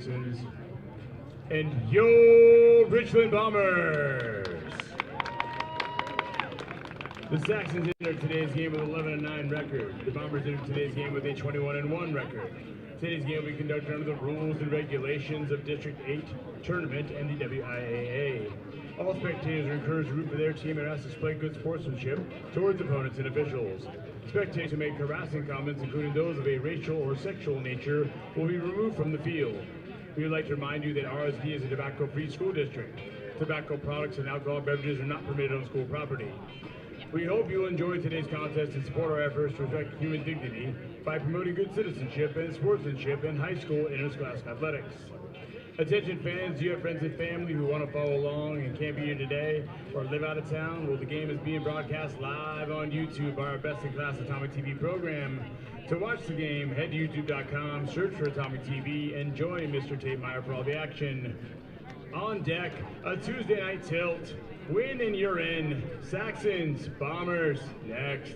Saxons and your Richland Bombers. The Saxons entered today's game with 11-9 record. The Bombers entered today's game with a 21-1 record. Today's game will be conducted under the rules and regulations of District 8 Tournament and the WIAA. All spectators are encouraged to root for their team and asked to display good sportsmanship towards opponents and officials. Spectators who make harassing comments, including those of a racial or sexual nature, will be removed from the field. We would like to remind you that RSD is a tobacco-free school district. Tobacco products and alcoholic beverages are not permitted on school property. We hope you will enjoy today's contest and support our efforts to respect human dignity by promoting good citizenship and sportsmanship in high school interscholastic athletics. Attention fans, do you have friends and family who want to follow along and can't be here today or live out of town? Well, the game is being broadcast live on YouTube by our Best in Class Atomic TV program. To watch the game, head to youtube.com, search for Atomic TV, and join Mr. Tate Meyer for all the action. On deck, a Tuesday night tilt. Win and you're in. Saxons, Bombers, next.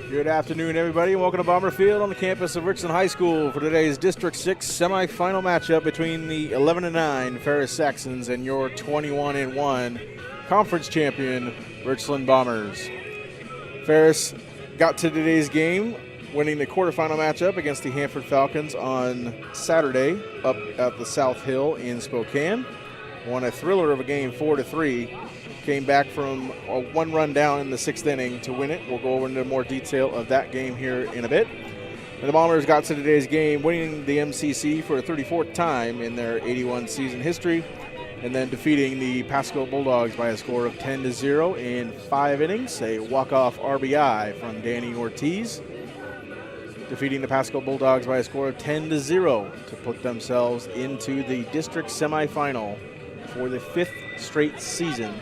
Good afternoon, everybody, and welcome to Bomber Field on the campus of Richland High School for today's District 6 semifinal matchup between the 11-9 Ferris Saxons and your 21-1 conference champion Richland Bombers. Ferris got to today's game, winning the quarterfinal matchup against the Hanford Falcons on Saturday up at the South Hill in Spokane. Won a thriller of a game 4-3. Came back from a one-run down in the sixth inning to win it. We'll go over into more detail of that game here in a bit. And the Bombers got to today's game, winning the MCC for a 34th time in their 81 season history, and then defeating the Pasco Bulldogs by a score of 10-0 in 5 innings. A walk-off RBI from Danny Ortiz, defeating the Pasco Bulldogs by a score of 10-0 to put themselves into the district semifinal for the 5th straight season.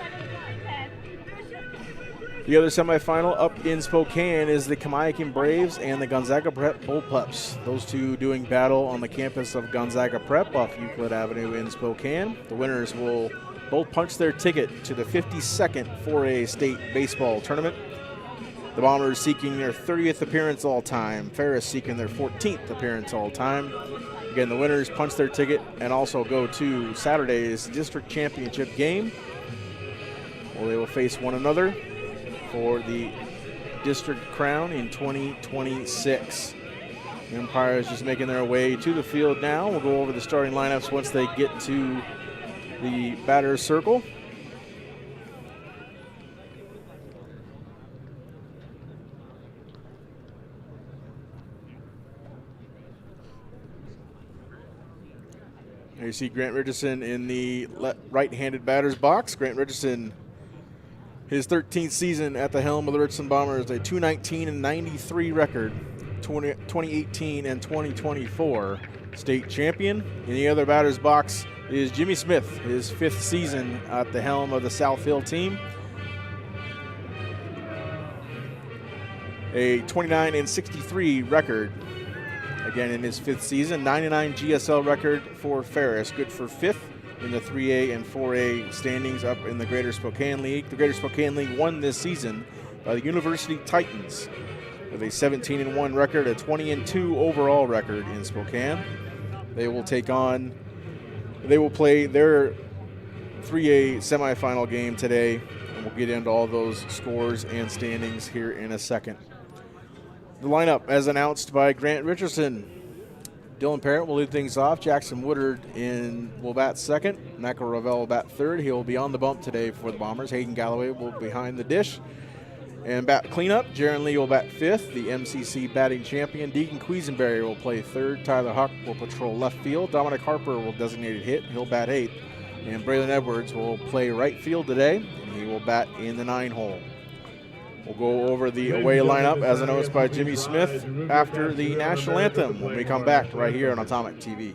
The other semifinal up in Spokane is the Kamiakin Braves and the Gonzaga Prep Bullpups. Those two doing battle on the campus of Gonzaga Prep off Euclid Avenue in Spokane. The winners will both punch their ticket to the 52nd 4A state baseball tournament. The Bombers seeking their 30th appearance all time. Ferris seeking their 14th appearance all time. Again, the winners punch their ticket and also go to Saturday's district championship game, where they will face one another for the district crown in 2026. The umpires just making their way to the field now. We'll go over the starting lineups once they get to the batter's circle. There you see Grant Richardson in the right-handed batter's box. Grant Richardson, his 13th season at the helm of the Richland Bombers, a 219-93 record, 2018 and 2024 state champion. In the other batter's box is Jimmy Smith, his 5th season at the helm of the South Hill team. A 29-63 record, again in his 5th season. 99 GSL record for Ferris, good for 5th in the 3A and 4A standings up in the Greater Spokane League. The Greater Spokane League won this season by the University Titans with a 17-1 record, a 20-2 overall record in Spokane. They will play their 3A semifinal game today We'll get into all those scores and standings here in a second. The lineup, as announced by Grant Richardson. Dylan Parrott will lead things off. Jackson Woodard will bat second. Michael Ravel will bat third. He will be on the bump today for the Bombers. Hayden Galloway will be behind the dish. And bat cleanup, Jaron Lee will bat fifth. The MCC batting champion, Deacon Quisenberry, will play third. Tyler Huck will patrol left field. Dominic Harper will designate hit. He'll bat eighth. And Braylon Edwards will play right field today, and he will bat in the 9-hole. We'll go over the away lineup as announced by Jimmy Smith after the national anthem when we come back right here on Atomic TV.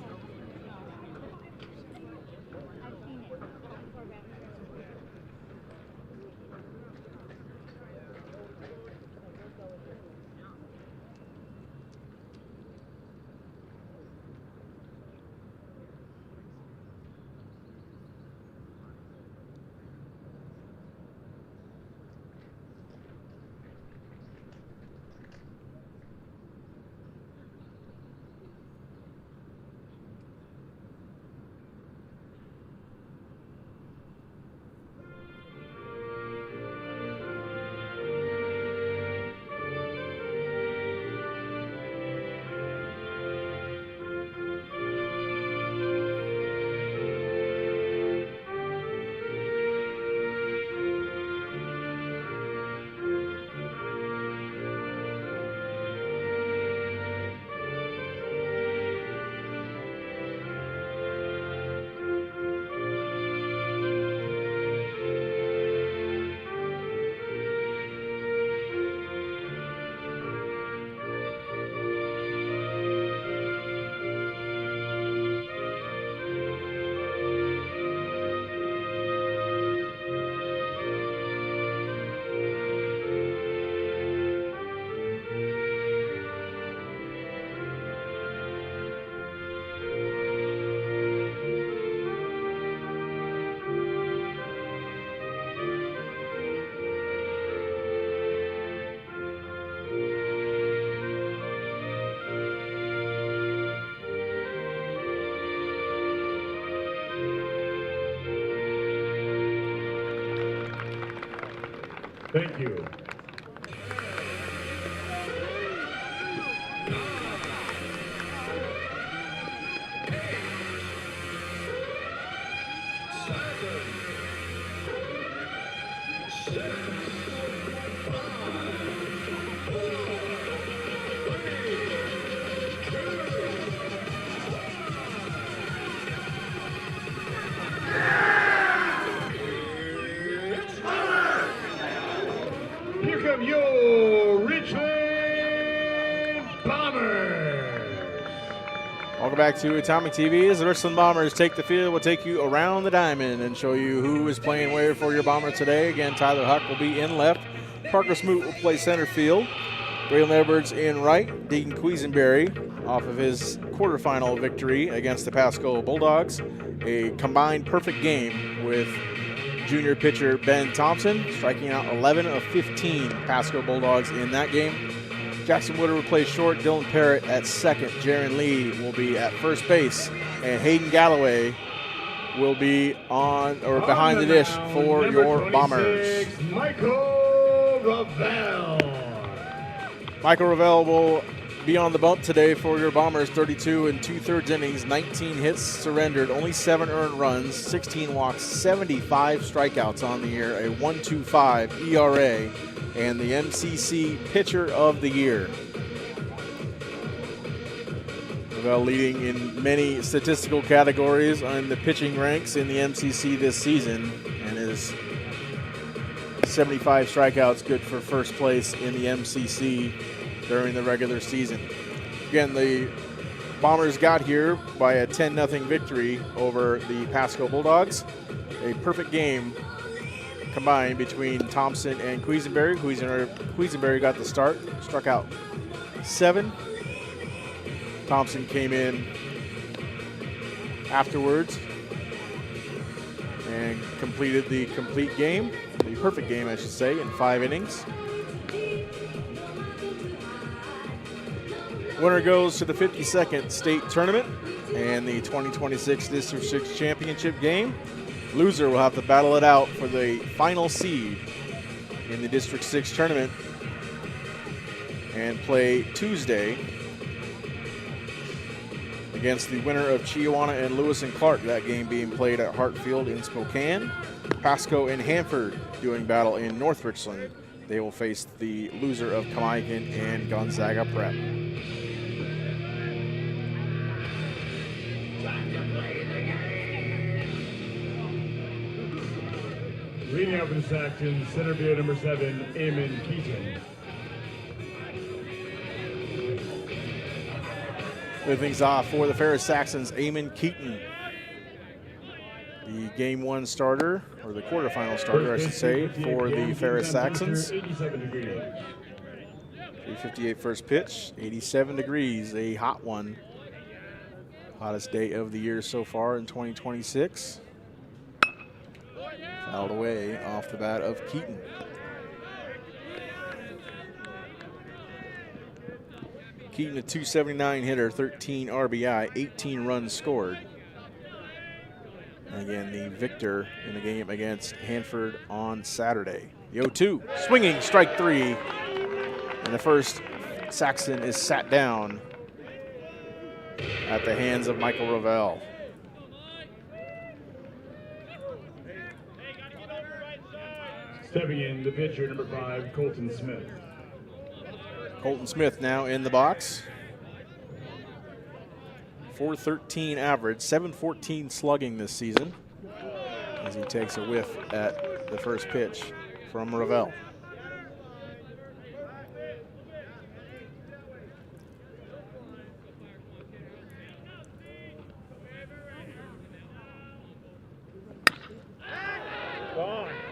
Thank you. Here come your Richland Bombers. Welcome back to Atomic TV as the Richland Bombers take the field. We'll take you around the diamond and show you who is playing where for your Bomber today. Again, Tyler Huck will be in left. Parker Smoot will play center field. Braylon Edwards in right. Deacon Quisenberry off of his quarterfinal victory against the Pasco Bulldogs. A combined perfect game with junior pitcher Ben Thompson, striking out 11 of 15 Pasco Bulldogs in that game. Jackson Woodard will play short, Dylan Parrott at second, Jaron Lee will be at first base, and Hayden Galloway will be on or behind the dish for your Bombers. Michael Ravel. Michael Ravel will be on the bump today for your Bombers. 32 and 2/3 innings, 19 hits surrendered, only 7 earned runs, 16 walks, 75 strikeouts on the year, a 1.25 ERA, and the MCC Pitcher of the Year. Ravel leading in many statistical categories on the pitching ranks in the MCC this season, and is 75 strikeouts, good for first place in the MCC during the regular season. Again, the Bombers got here by a 10-0 victory over the Pasco Bulldogs. A perfect game combined between Thompson and Quisenberry. Quisenberry got the start, struck out 7. Thompson came in afterwards and completed the complete game, the perfect game, I should say, in 5 innings. Winner goes to the 52nd state tournament and the 2026 District 6 championship game. Loser will have to battle it out for the final seed in the District 6 tournament and play Tuesday against the winner of Chiawana and Lewis and Clark. That game being played at Hartfield in Spokane. Pasco and Hanford doing battle in North Richland. They will face the loser of Kamaikan and Gonzaga Prep. Leading out for the Saxons, center field number 7, Eamon Keaton. Leading things off for the Ferris Saxons, Eamon Keaton. The game 1 starter, or the quarterfinal starter, I should say, for the Ferris Saxons. 3:58 first pitch, 87 degrees, a hot one. Hottest day of the year so far in 2026. Fouled away off the bat of Keaton. Keaton, a .279 hitter, 13 RBI, 18 runs scored. And again, the victor in the game against Hanford on Saturday. The 0-2, swinging, strike 3. And the first Saxon is sat down at the hands of Michael Ravel. Stepping in, the pitcher, number 5, Colton Smith. Colton Smith now in the box. .413 average, .714 slugging this season as he takes a whiff at the first pitch from Ravel.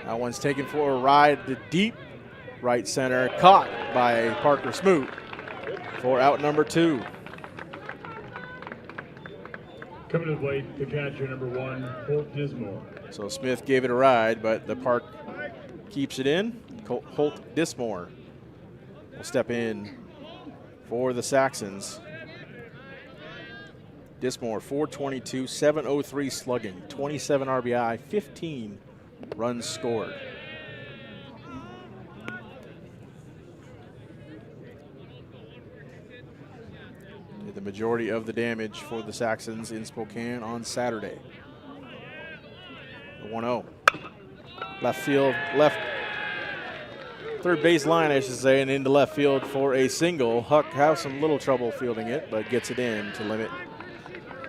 That one's taken for a ride to deep right center, caught by Parker Smoot for out number 2. Coming to the plate, the catcher, number 1, Holt Dismore. So Smith gave it a ride, but the park keeps it in. Holt Dismore will step in for the Saxons. Dismore, .422, .703 slugging, 27 RBI, 15 runs scored. Did the majority of the damage for the Saxons in Spokane on Saturday. The 1-0. Left field, third base line, I should say, and into left field for a single. Huck has some little trouble fielding it, but gets it in to limit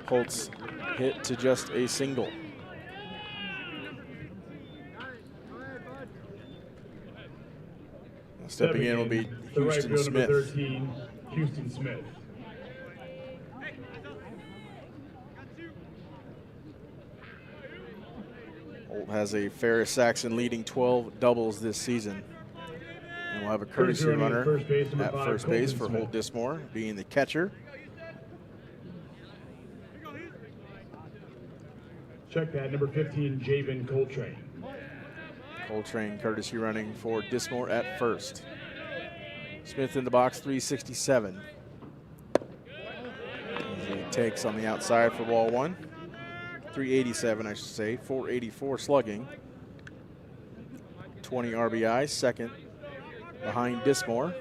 Holt's hit to just a single. Stepping in will be Houston right Smith. Number 13, Houston Smith. Holt has a Ferris Saxon leading 12 doubles this season. And we'll have a courtesy runner at first base for Holt Dismore, being the catcher. Check that, number 15, Javen Coltrane. Coltrane courtesy running for Dismore at first. Smith in the box, 367. He takes on the outside for ball 1. 387, I should say, 484 slugging. 20 RBI, second behind Dismore.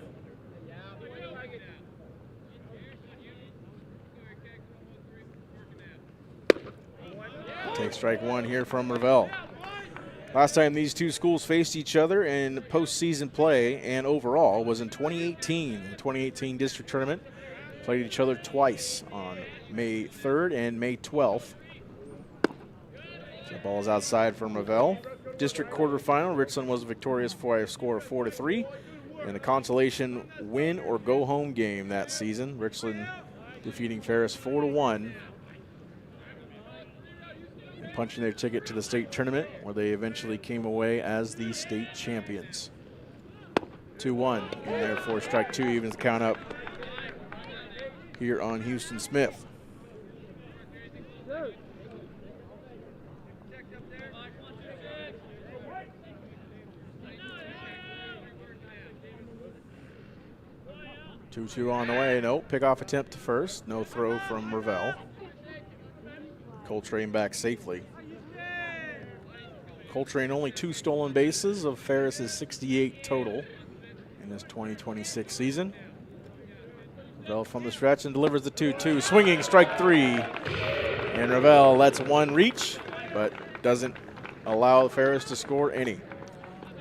Take strike 1 here from Ravel. Last time these two schools faced each other in postseason play and overall was in 2018. The 2018 district tournament played each other twice on May 3rd and May 12th. The ball is outside from Ravel. District quarterfinal, Richland was victorious for a score of 4-3 in the consolation win or go home game that season. Richland defeating Ferris 4-1. Punching their ticket to the state tournament, where they eventually came away as the state champions. 2-1, and therefore strike 2 evens the count up here on Houston Smith. Two on the way. No pickoff attempt to first. No throw from Ravel. Coltrane back safely. Coltrane only 2 stolen bases of Ferris's 68 total in this 2026 season. Ravel from the stretch and delivers the 2-2. Swinging, strike 3. And Ravel lets one reach, but doesn't allow Ferris to score any.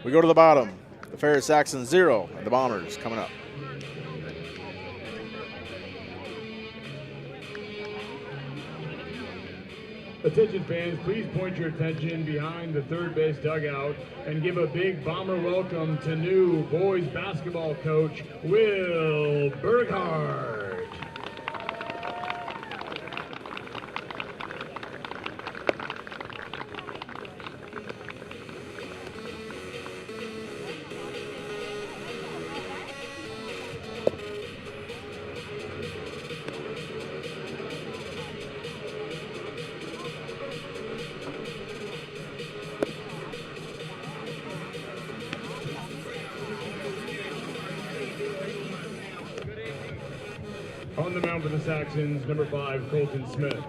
We go to the bottom. The Ferris Saxons 0, and the Bombers coming up. Attention fans, please point your attention behind the third base dugout and give a big Bomber welcome to new boys basketball coach, Will Burghardt. On the mound for the Saxons, number 5, Colton Smith.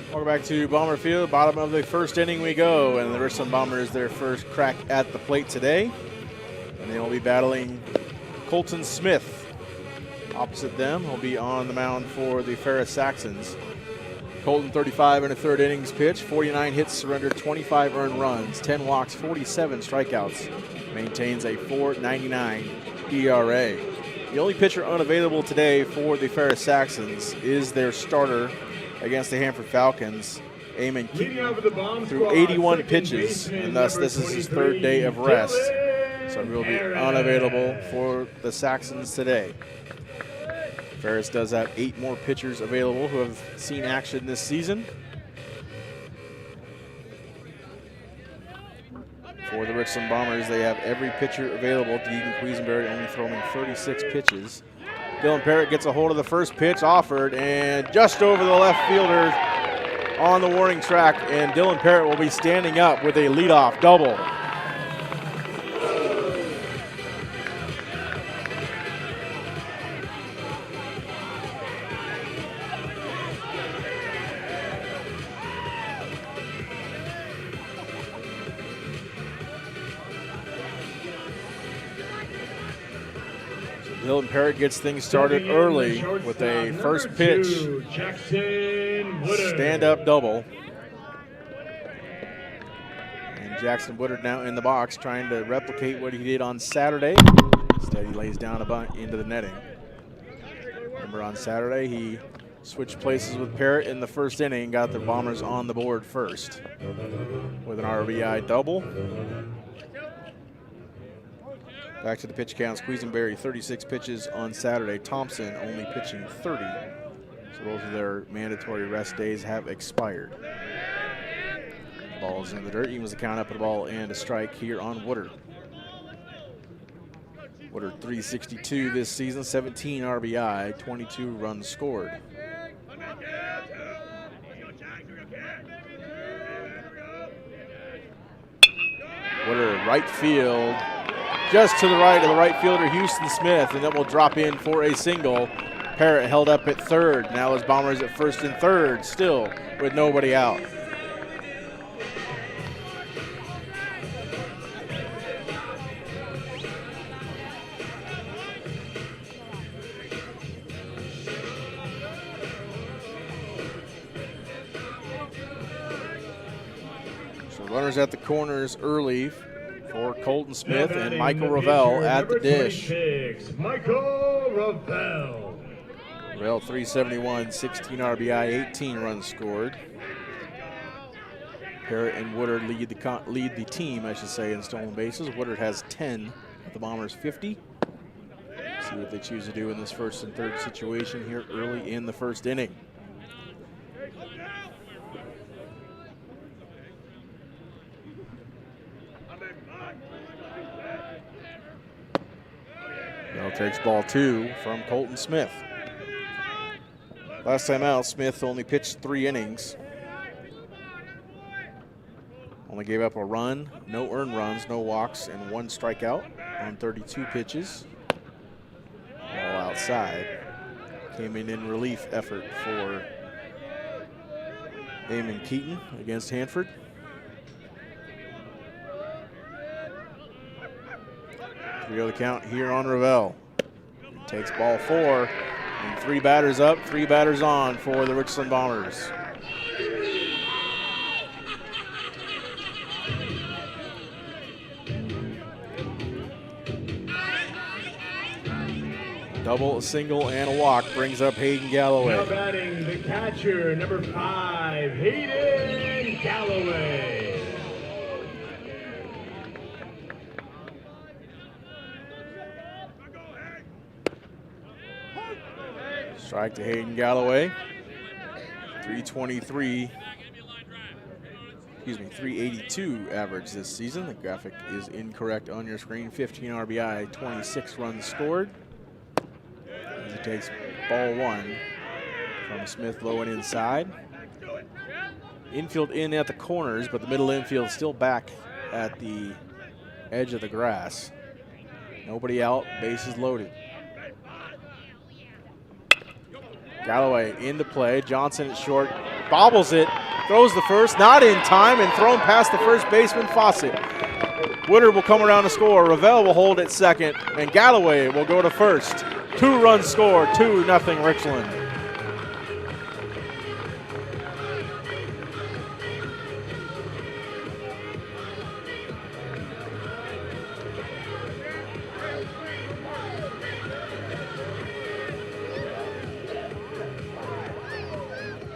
Welcome back to Bomber Field. Bottom of the first inning we go, and the Richland Bombers their first crack at the plate today. And they will be battling Colton Smith. Opposite them will be on the mound for the Ferris Saxons. Colton 35 in the third innings pitch, 49 hits surrendered, 25 earned runs, 10 walks, 47 strikeouts. Maintains a .499 ERA. The only pitcher unavailable today for the Ferris Saxons is their starter against the Hanford Falcons, Eamon Keaton, through 81 pitches, and thus this is his third day of rest. So he will be unavailable for the Saxons today. Ferris does have 8 more pitchers available who have seen action this season. For the Richland Bombers, they have every pitcher available. Deegan Quisenberry only throwing 36 pitches. Dylan Parrott gets a hold of the first pitch offered and just over the left fielder on the warning track, and Dylan Parrott will be standing up with a leadoff double. Dylan Parrott gets things started early with a first pitch stand-up double. And Jackson Woodard now in the box trying to replicate what he did on Saturday. Instead, he lays down a bunt into the netting. Remember on Saturday, he switched places with Parrott in the first inning and got the Bombers on the board first with an RBI double. Back to the pitch counts. Quisenberry 36 pitches on Saturday. Thompson only pitching 30. So both of their mandatory rest days have expired. Ball's in the dirt. Evens the count up at a ball and a strike here on Woodard. Woodard 362 this season, 17 RBI, 22 runs scored. Woodard right field. Just to the right of the right fielder, Houston Smith, and then will drop in for a single. Parrott held up at third. Now his Bombers at first and third, still with nobody out. So runners at the corners early for Colton Smith and Michael Ravel at the dish. Michael Ravel. Ravel 371, 16 RBI, 18 runs scored. Parrott and Woodard lead the team, I should say, in stolen bases. Woodard has 10 at the Bombers 50. See what they choose to do in this first and third situation here early in the first inning. Bell takes ball 2 from Colton Smith. Last time out, Smith only pitched 3 innings. Only gave up a run, no earned runs, no walks, and 1 strikeout on 32 pitches. All outside. came in relief effort for Eamon Keaton against Hanford. We go the count here on Ravel. Takes ball 4, and 3 batters up, 3 batters on for the Richland Bombers. Double, a single, and a walk brings up Hayden Galloway. Now batting the catcher, number 5, Hayden Galloway. Strike to Hayden Galloway. 382 average this season. The graphic is incorrect on your screen. 15 RBI, 26 runs scored. As he takes ball 1 from Smith low and inside. Infield in at the corners, but the middle infield still back at the edge of the grass. Nobody out, bases loaded. Galloway into play. Johnson at short, bobbles it, throws the first, not in time, and thrown past the first baseman, Fawcett. Woodard will come around to score. Ravel will hold at second, and Galloway will go to first. 2 runs scored, 2-0 Richland.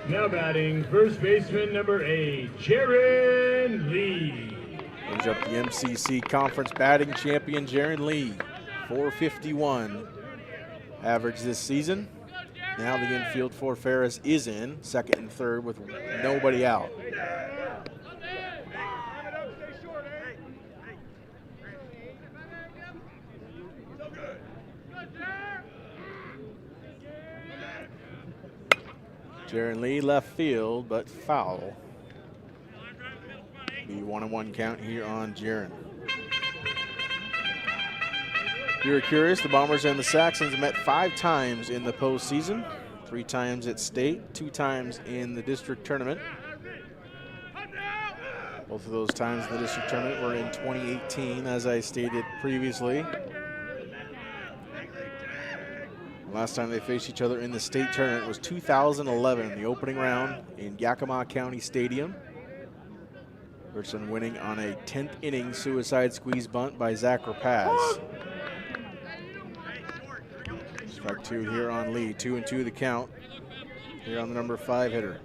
Now batting first baseman number 8, Jaron Lee. Brings up the MCC Conference batting champion, Jaron Lee. 451 average this season. Now the infield for Ferris is in, second and third with nobody out. Jaron Lee left field, but foul. Be 1-1 count here on Jaron. If you're curious, the Bombers and the Saxons met 5 times in the postseason, 3 times at state, 2 times in the district tournament. Both of those times in the district tournament were in 2018, as I stated previously. Last time they faced each other in the state tournament was 2011 in the opening round in Yakima County Stadium. Richland winning on a 10th inning suicide squeeze bunt by Zach Rapaz. Strike 2 here on Lee. 2-2 the count here on the number 5 hitter.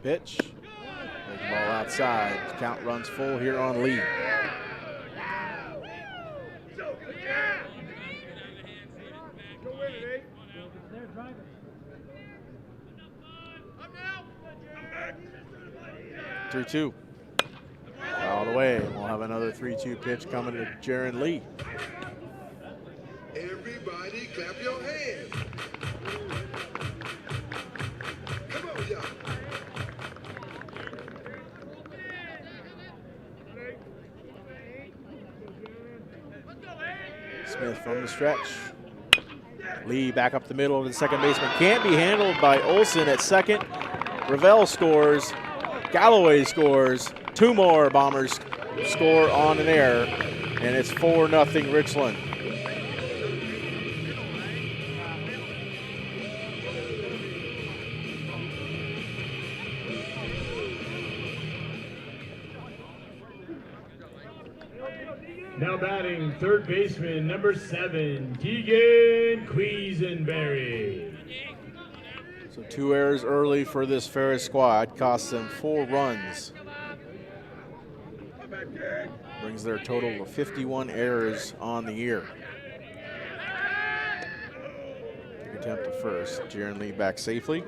Pitch. Ball outside. Count runs full here on Lee. Three, 2. Fouled away. We'll have another 3-2 pitch coming to Jaron Lee. Everybody clap your hands. Come on, y'all. Smith from the stretch. Lee back up the middle of the second baseman. Can't be handled by Olson at second. Ravel scores. Galloway scores. 2 more Bombers score on an error, and it's 4-0 Richland. Now batting third baseman number 7, Deegan Quisenberry. So 2 errors early for this Ferris squad costs them 4 runs. Brings their total of 51 errors on the year. Big attempt at first. Jaron Lee back safely.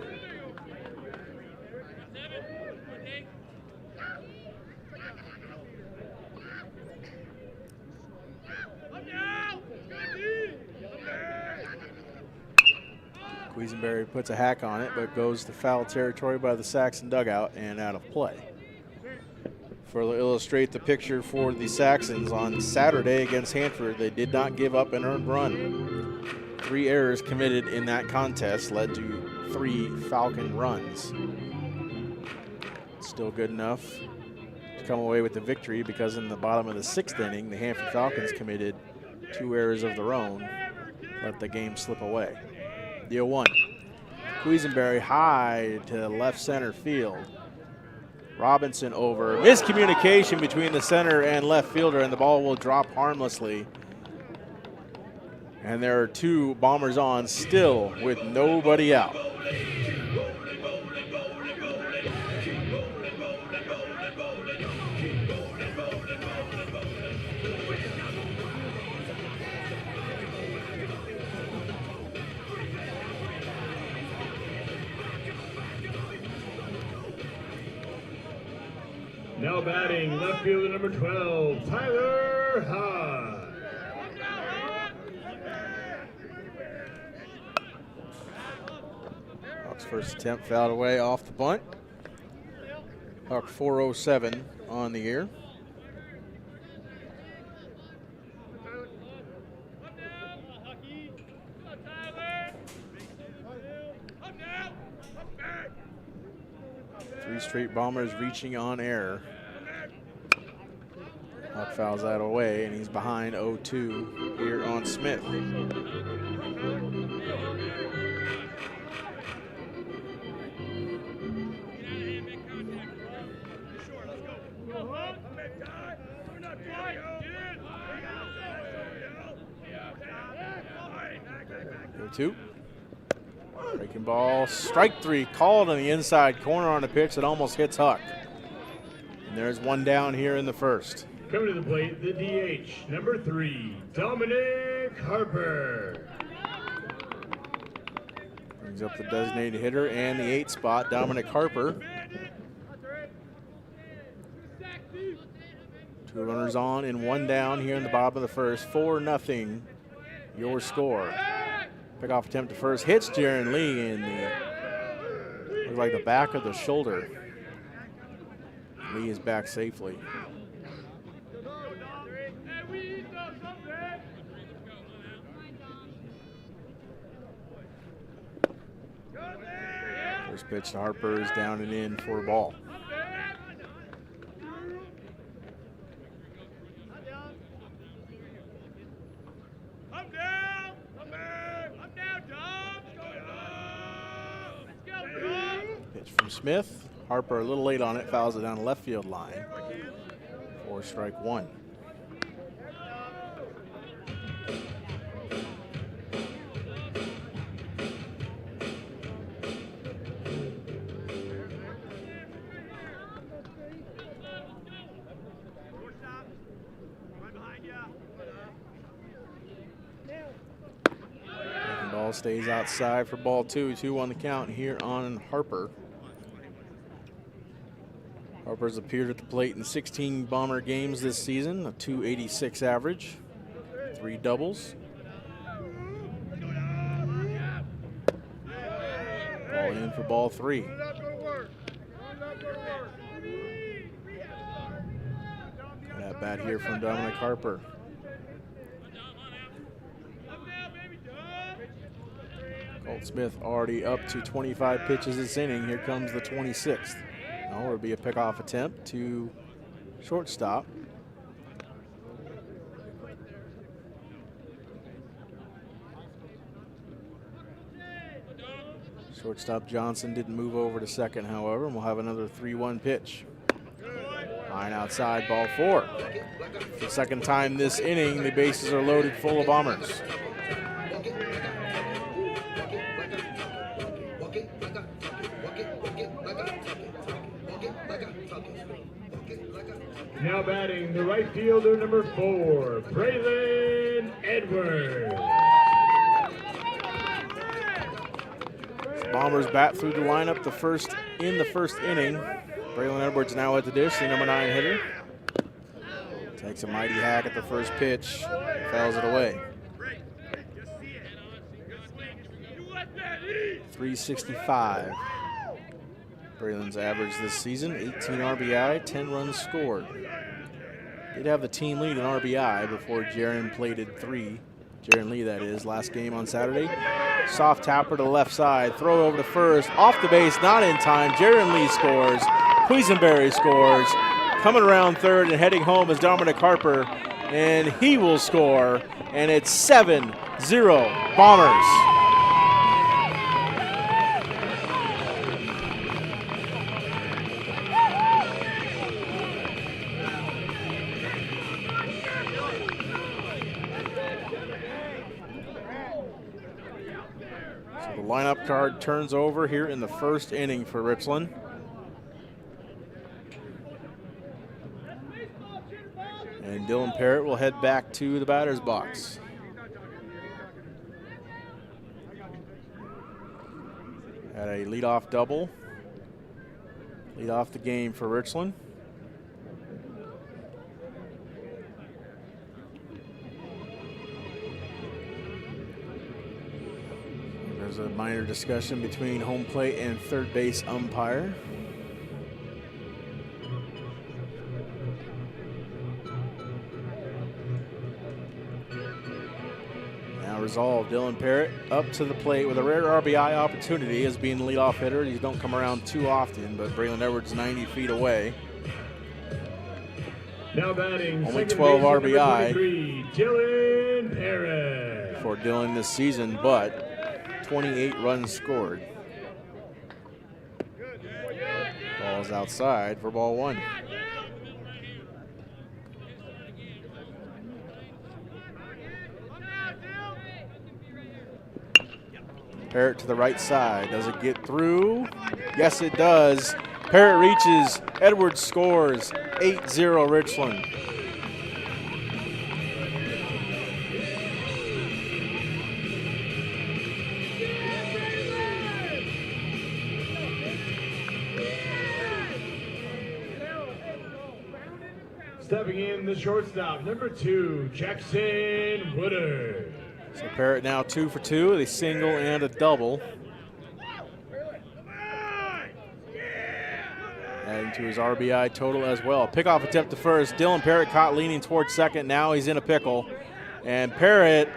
Quisenberry puts a hack on it, but goes to foul territory by the Saxon dugout and out of play. further illustrate the picture for the Saxons on Saturday against Hanford, they did not give up an earned run. 3 errors committed in that contest led to 3 Falcon runs. Still good enough to come away with the victory because in the bottom of the 6th inning, the Hanford Falcons committed 2 errors of their own, let the game slip away. The 0-1. Quisenberry high to left center field. Robinson over. Miscommunication between the center and left fielder, and the ball will drop harmlessly. And there are 2 Bombers on still with nobody out. Now batting, left fielder number 12, Tyler High. Huck's first attempt fouled away off the bunt. Huck 407 on the year. Three straight Bombers reaching on air. Huck fouls that away, and he's behind 0-2 here on Smith. Two. Breaking ball, strike 3, called on the inside corner on a pitch that almost hits Huck. And there's 1 down here in the first. Coming to the plate, the DH, number 3, Dominic Harper. Brings up the designated hitter and the 8 spot, Dominic Harper. 2 runners on and 1 down here in the bottom of the first. 4-0, your score. Pickoff attempt to first hits Jaron Lee in the, looks like the back of the shoulder. Lee is back safely. First pitch to Harper is down and in for a ball. Pitch from Smith. Harper a little late on it, fouls it down the left field line. 4 strike 1. Ball stays outside for ball 2. 2 on the count here on Harper. Harper's appeared at the plate in 16 Bomber games this season, a .286 average, 3 doubles. Ball in for ball 3. That bat here from Dominic Harper. Colt Smith already up to 25 pitches this inning. Here comes the 26th. Now it'll be a pickoff attempt to shortstop. Shortstop Johnson didn't move over to second, however, and we'll have another 3-1 pitch. Line outside, ball 4. For the second time this inning, the bases are loaded full of Bombers. Now batting, the right fielder, number 4, Braylon Edwards. Bombers bat through the lineup in the first inning. Braylon Edwards now at the dish, the number 9 hitter. Takes a mighty hack at the first pitch, fouls it away. 365. Braylon's average this season, 18 RBI, 10 runs scored. Did have the team lead in RBI before Jaron plated 3. Jaron Lee, that is, last game on Saturday. Soft tapper to the left side, throw over to first, off the base, not in time. Jaron Lee scores, Quisenberry scores. Coming around third and heading home is Dominic Harper, and he will score, and it's 7-0 Bombers. So the lineup card turns over here in the first inning for Richland. And Dylan Parrott will head back to the batter's box. Had a leadoff double. Lead off the game for Richland. There's a minor discussion between home plate and third base umpire. Resolved. Dylan Parrott up to the plate with a rare RBI opportunity as being the leadoff hitter. These don't come around too often, but Braylon Edwards 90 feet away. Now batting, only 12 RBI Dylan Parrott for Dylan this season, but 28 runs scored. Ball's outside for ball 1. Parrott to the right side. Does it get through? Yes, it does. Parrott reaches. Edwards scores. 8-0 Richland. Stepping in the shortstop, number 2, Jackson Woodard. So Parrott now 2 for 2 with a single and a double. Adding to his RBI total as well. Pickoff attempt to first. Dylan Parrott caught leaning towards second. Now he's in a pickle. And Parrott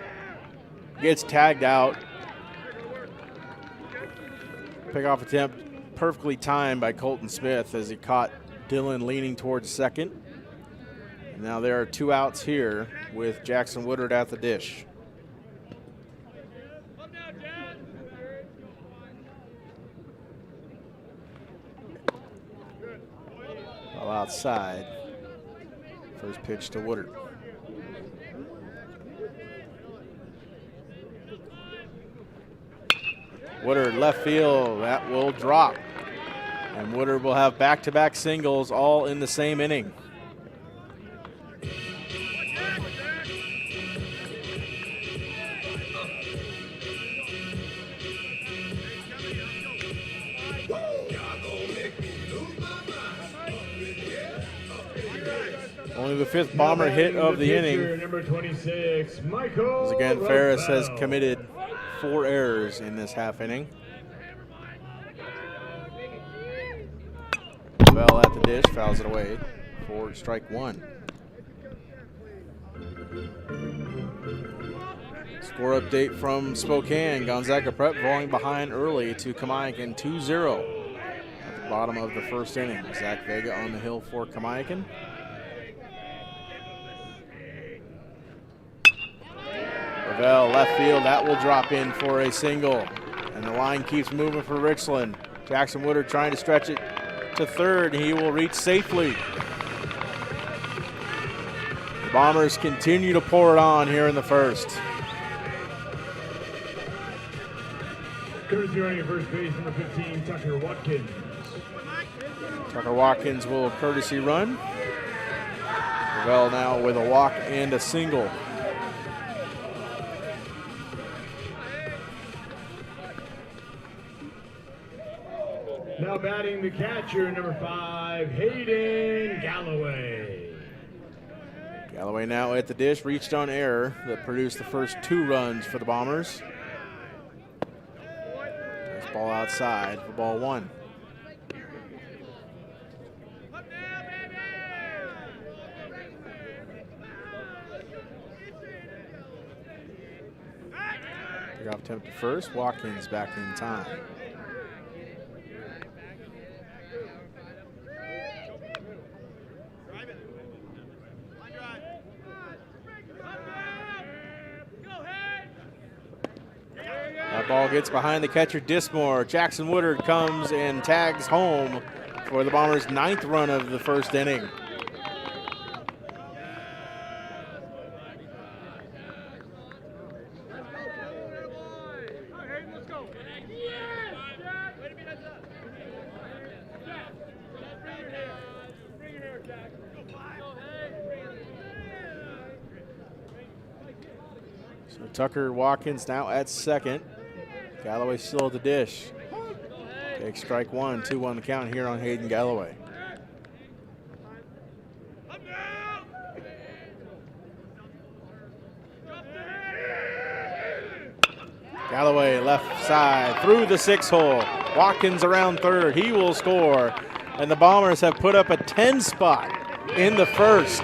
gets tagged out. Pickoff attempt perfectly timed by Colton Smith as he caught Dylan leaning towards second. And now there are 2 outs here with Jackson Woodard at the dish. Outside. First pitch to Woodard. Woodard left field, that will drop. And Woodard will have back-to-back singles all in the same inning. Only the 5th Bomber hit of the inning. Number 26, Michael. As again, Ferris has committed 4 errors in this half inning. Bell at the dish, fouls it away for strike 1. Score update from Spokane. Gonzaga Prep falling behind early to Kamiakin 2-0 at the bottom of the first inning. Zach Vega on the hill for Kamiakin. Ravel left field, that will drop in for a single. And the line keeps moving for Richland. Jackson Woodard trying to stretch it to third. He will reach safely. The Bombers continue to pour it on here in the first. Courtesy running at first base, number 15, Tucker Watkins. Tucker Watkins will courtesy run. Ravel now with a walk and a single. Now batting the catcher, number 5, Hayden Galloway. Galloway now at the dish, reached on error that produced the first 2 runs for the Bombers. Nice ball outside for ball 1. Pickoff attempt to first. Watkins back in time. That ball gets behind the catcher, Dismore. Jackson Woodard comes and tags home for the Bombers' 9th run of the first inning. So Tucker Watkins now at second. Galloway still at the dish. Takes strike one, 2-1 the count here on Hayden Galloway. Galloway left side through the 6-hole. Watkins around third. He will score. And the Bombers have put up a 10 spot in the first.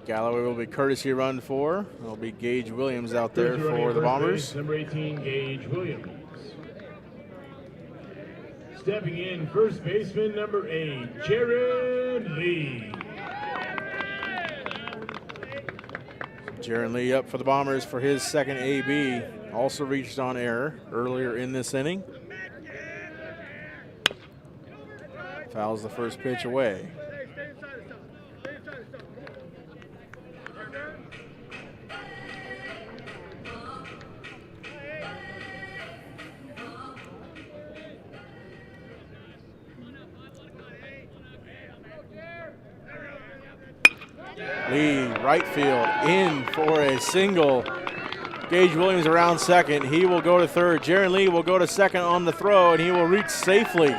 Galloway will be courtesy run for. It'll be Gage Williams out there for the Bombers. Number 18, Gage Williams. Stepping in, first baseman, number 8, Jared Lee. Jared Lee up for the Bombers for his second AB. Also reached on error earlier in this inning. Fouls the first pitch away. Lee, right field, in for a single. Gage Williams around second. He will go to third. Jaron Lee will go to second on the throw, and he will reach safely.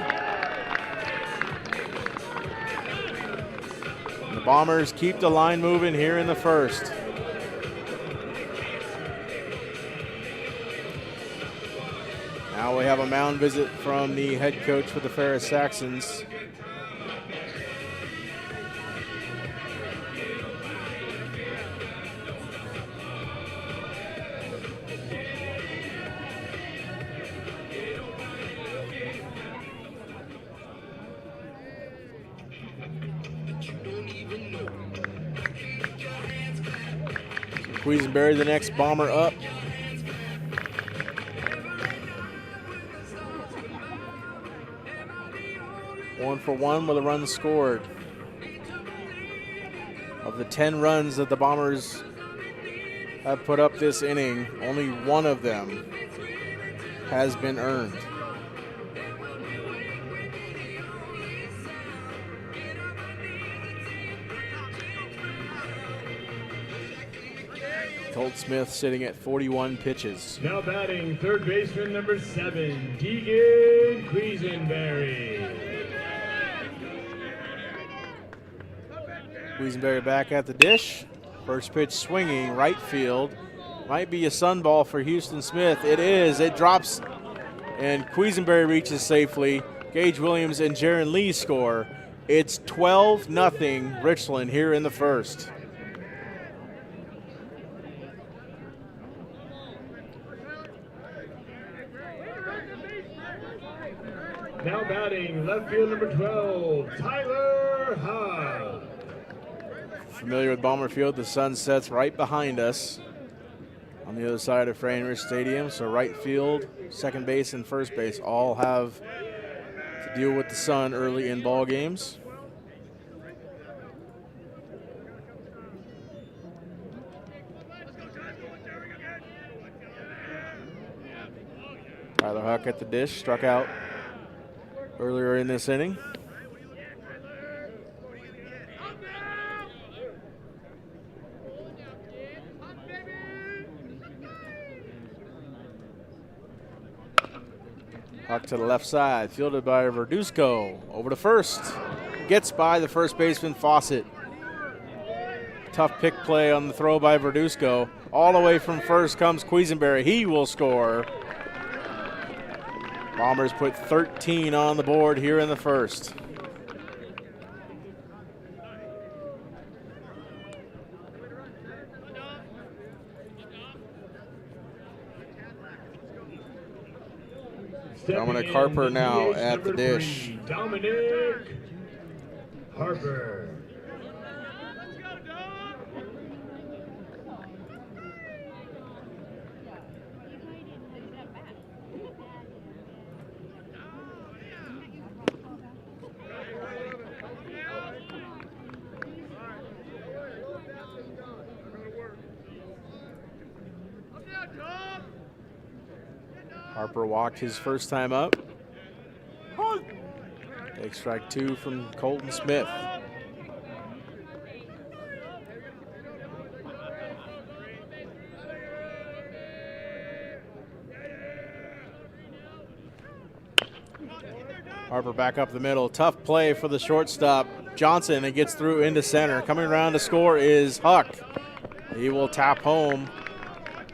The Bombers keep the line moving here in the first. Now we have a mound visit from the head coach for the Ferris Saxons. Quisenberry, the next Bomber up. One for one with a run scored. Of the 10 runs that the Bombers have put up this inning, only one of them has been earned. Colt Smith sitting at 41 pitches. Now batting, third baseman number 7, Deegan Quisenberry. Quisenberry back at the dish. First pitch swinging, right field. Might be a sun ball for Houston Smith. It is. It drops, and Quisenberry reaches safely. Gage Williams and Jaron Lee score. It's 12-0 Richland here in the first. Now batting, left field number 12, Tyler High. Familiar with Bomber Field, the sun sets right behind us on the other side of Frainrich Stadium. So right field, second base, and first base all have to deal with the sun early in ball games. Tyler Huck at the dish, struck out earlier in this inning. Huck to the left side, fielded by Verduzco. Over to first. Gets by the first baseman, Fawcett. tough pick play on the throw by Verduzco. All the way from first comes Quisenberry. He will score. Bombers put 13 on the board here in the first. Dominic Harper now at the dish. Dominic Harper. Harper walked his first time up. Take strike 2 from Colton Smith. Harper back up the middle. Tough play for the shortstop. Johnson, and gets through into center. Coming around to score is Huck. He will tap home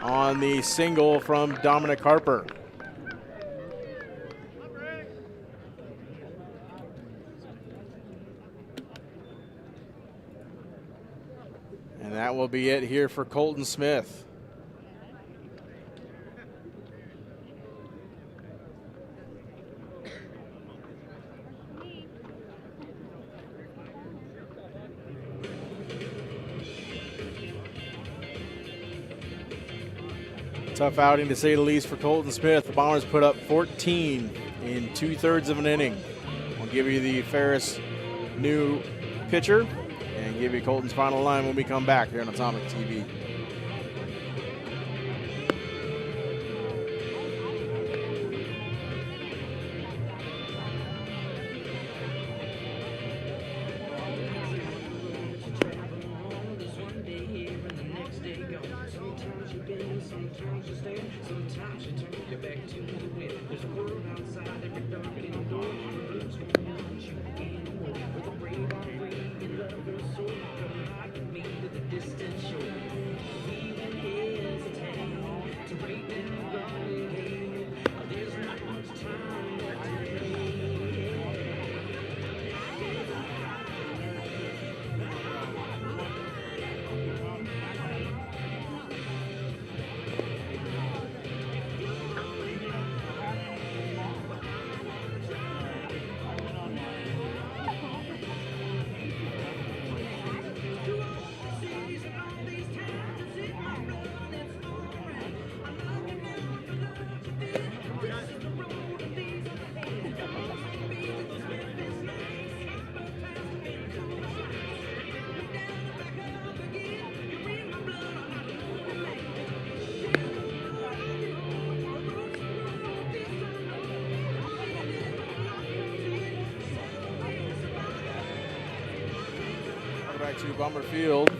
on the single from Dominic Harper. And that will be it here for Colton Smith. Tough outing to say the least for Colton Smith. The Bombers put up 14 in 2/3 of an inning. We'll give you the Ferris new pitcher and give you Colton's final line when we come back here on Atomic TV. Back to Bomber Field.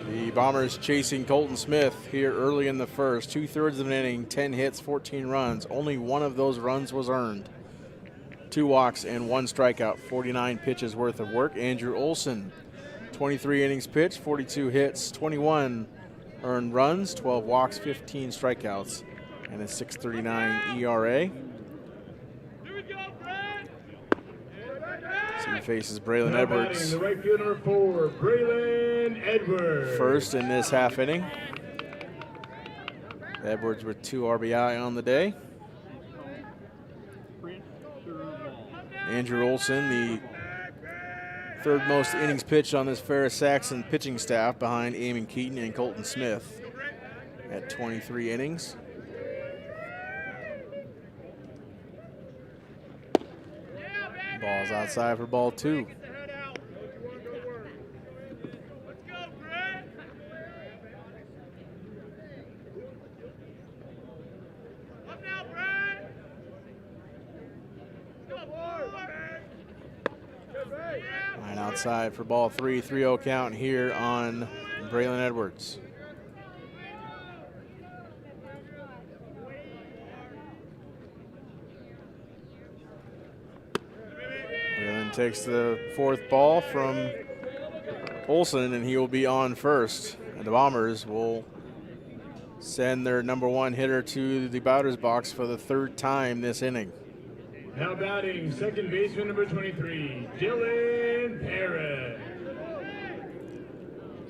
The Bombers chasing Colton Smith here early in the first. 2/3 of an inning, 10 hits, 14 runs. Only one of those runs was earned. 2 walks and 1 strikeout, 49 pitches worth of work. Andrew Olson, 23 innings pitched, 42 hits, 21 earned runs, 12 walks, 15 strikeouts, and a 6.39 ERA. He faces Braylon Edwards. The right field number 4, Braylon Edwards. First in this half inning. Edwards with 2 RBI on the day. Andrew Olson, the 3rd most innings pitched on this Ferris Saxon pitching staff behind Eamon Keaton and Colton Smith at 23 innings. Ball's outside for ball 2. Line outside for ball 3, 3-0 count here on Braylon Edwards. Takes the 4th ball from Olson, and he will be on first. And the Bombers will send their number one hitter to the batter's box for the third time this inning. Now batting, second baseman number 23, Dylan Parrott.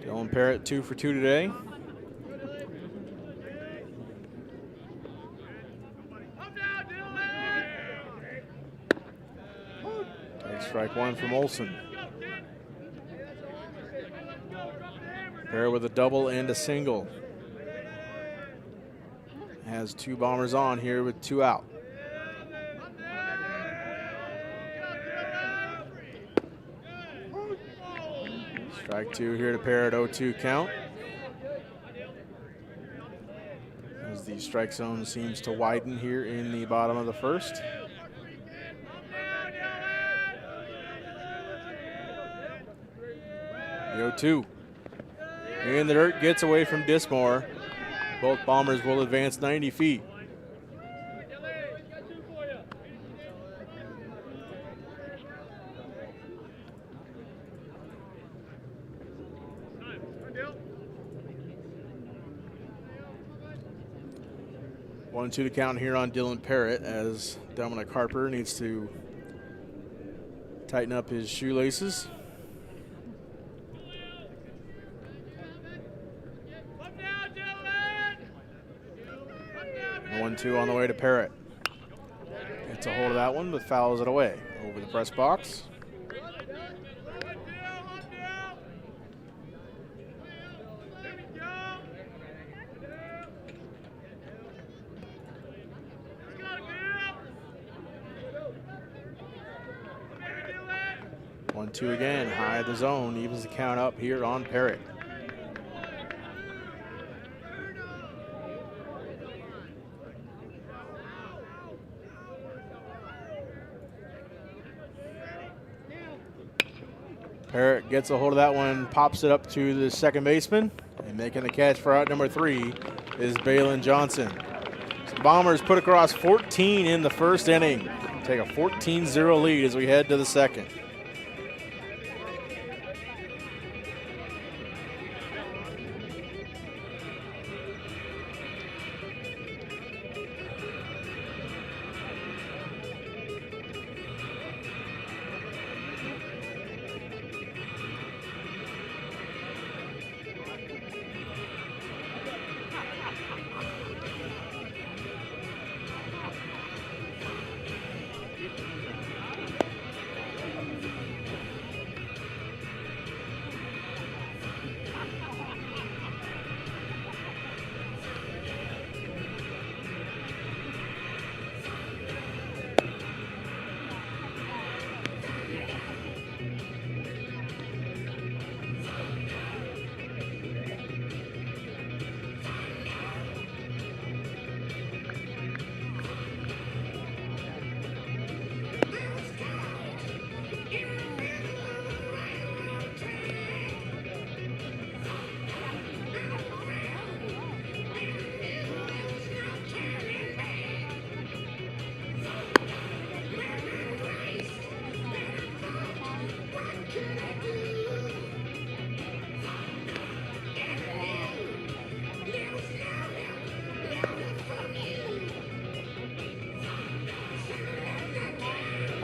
Dylan Parrott 2 for 2 today. Take strike one from Olson. Parrott with a double and a single. Has 2 Bombers on here with 2 out. Strike 2 here to Parrott, 0-2 count. As the strike zone seems to widen here in the bottom of the first. The 0-2. In the dirt, gets away from Dismore. Both Bombers will advance 90 feet. One, 2 to count here on Dylan Parrott as Dominic Harper needs to tighten up his shoelaces. 1-2 on the way to Parrott. Gets a hold of that one, but fouls it away over the press box. One, 2 again, high of the zone, evens the count up here on Parrott. Parrott gets a hold of that one, pops it up to the second baseman, and making the catch for out number 3 is Balin Johnson. So Bombers put across 14 in the first inning. Take a 14-0 lead as we head to the second.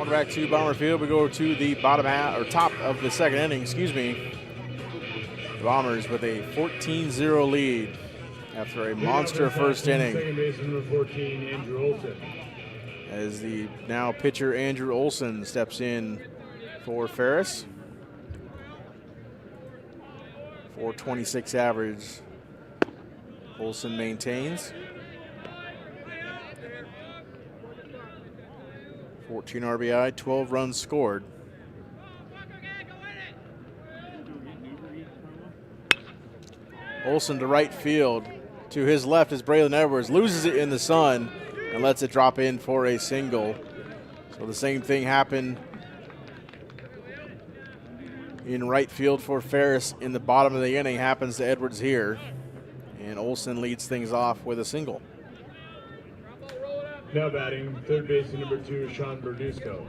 Back to Bomber Field. We go to the bottom half or top of the second inning, excuse me. The Bombers with a 14-0 lead after a monster first inning. Second baseman number 14, Andrew Olson. As the now pitcher Andrew Olson steps in for Ferris. 426 average. Olson maintains. 14 RBI, 12 runs scored. Olson to right field. To his left is Braylon Edwards. Loses it in the sun and lets it drop in for a single. So the same thing happened in right field for Ferris in the bottom of the inning. Happens to Edwards here. And Olson leads things off with a single. Now batting, third baseman number 2, Sean Berdusco.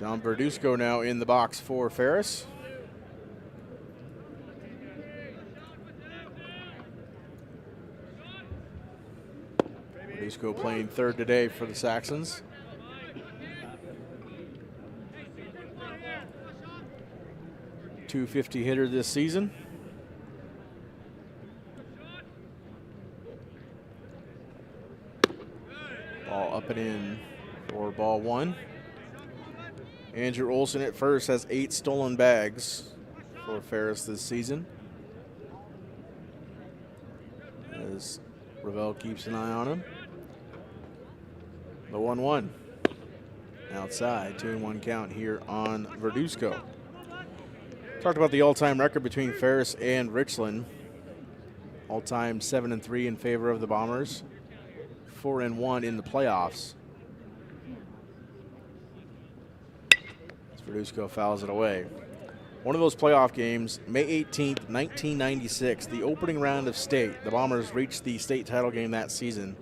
John Verduzco now in the box for Ferris. Verduzco playing third today for the Saxons. .250 hitter this season. Ball up and in for ball one. Andrew Olson at first has 8 stolen bags for Ferris this season, as Ravel keeps an eye on him. The 1-1 outside, 2-1 count here on Verduzco. Talked about the all-time record between Ferris and Richland. All-time 7-3 in favor of the Bombers, 4-1 in the playoffs. Verduzco fouls it away. One of those playoff games, May 18th, 1996, the opening round of state. The Bombers reached the state title game that season.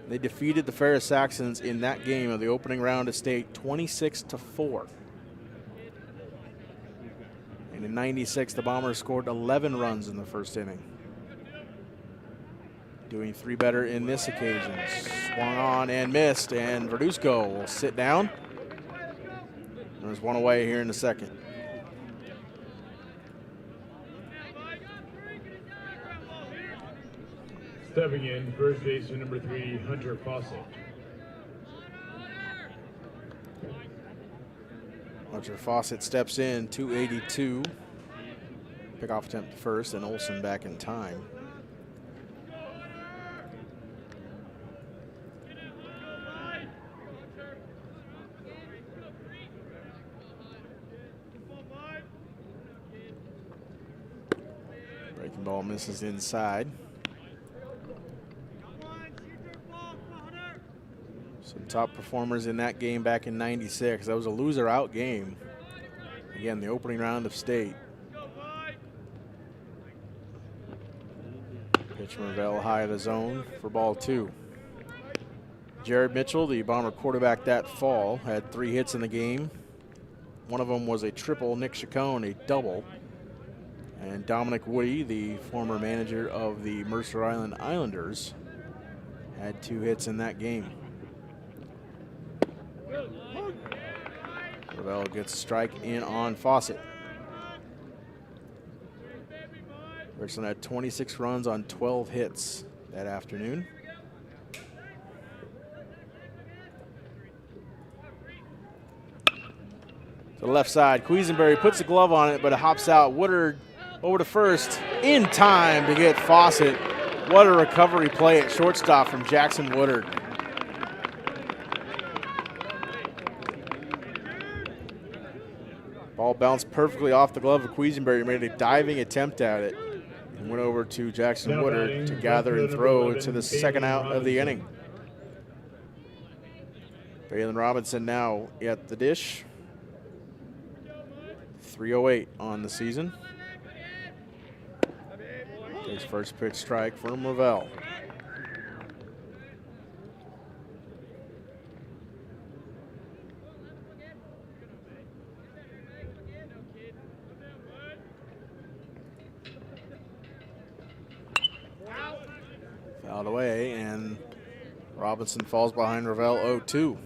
They defeated the Ferris Saxons in that game of the opening round of state 26-4. And in 96, the Bombers scored 11 runs in the first inning. Doing 3 better in this occasion. Swung on and missed, and Verduzco will sit down. There's one away here in the second. Stepping in, first baseman number 3, Hunter Fawcett. Hunter Fawcett steps in, 282. Pickoff attempt to first, and Olson back in time. Breaking ball misses inside. Some top performers in that game back in 96. That was a loser out game. Again, the opening round of state. Pitch Ravel high of the zone for ball 2. Jared Mitchell, the Bomber quarterback that fall, had 3 hits in the game. One of them was a triple. Nick Chacon, a double. And Dominic Woody, the former manager of the Mercer Island Islanders, had 2 hits in that game. Ravel gets a strike in on Fawcett. Richland had 26 runs on 12 hits that afternoon. To the left side, Quisenberry puts a glove on it, but it hops out. Woodard over to first in time to get Fawcett. What a recovery play at shortstop from Jackson Woodard. Ball bounced perfectly off the glove of Quisenberry, made a diving attempt at it, and went over to Jackson Woodard to gather and throw to the second out of the inning. Balin Robinson now at the dish. 308 on the season. Takes first pitch strike from Ravel. Fouled away, and Robinson falls behind Ravel 0-2.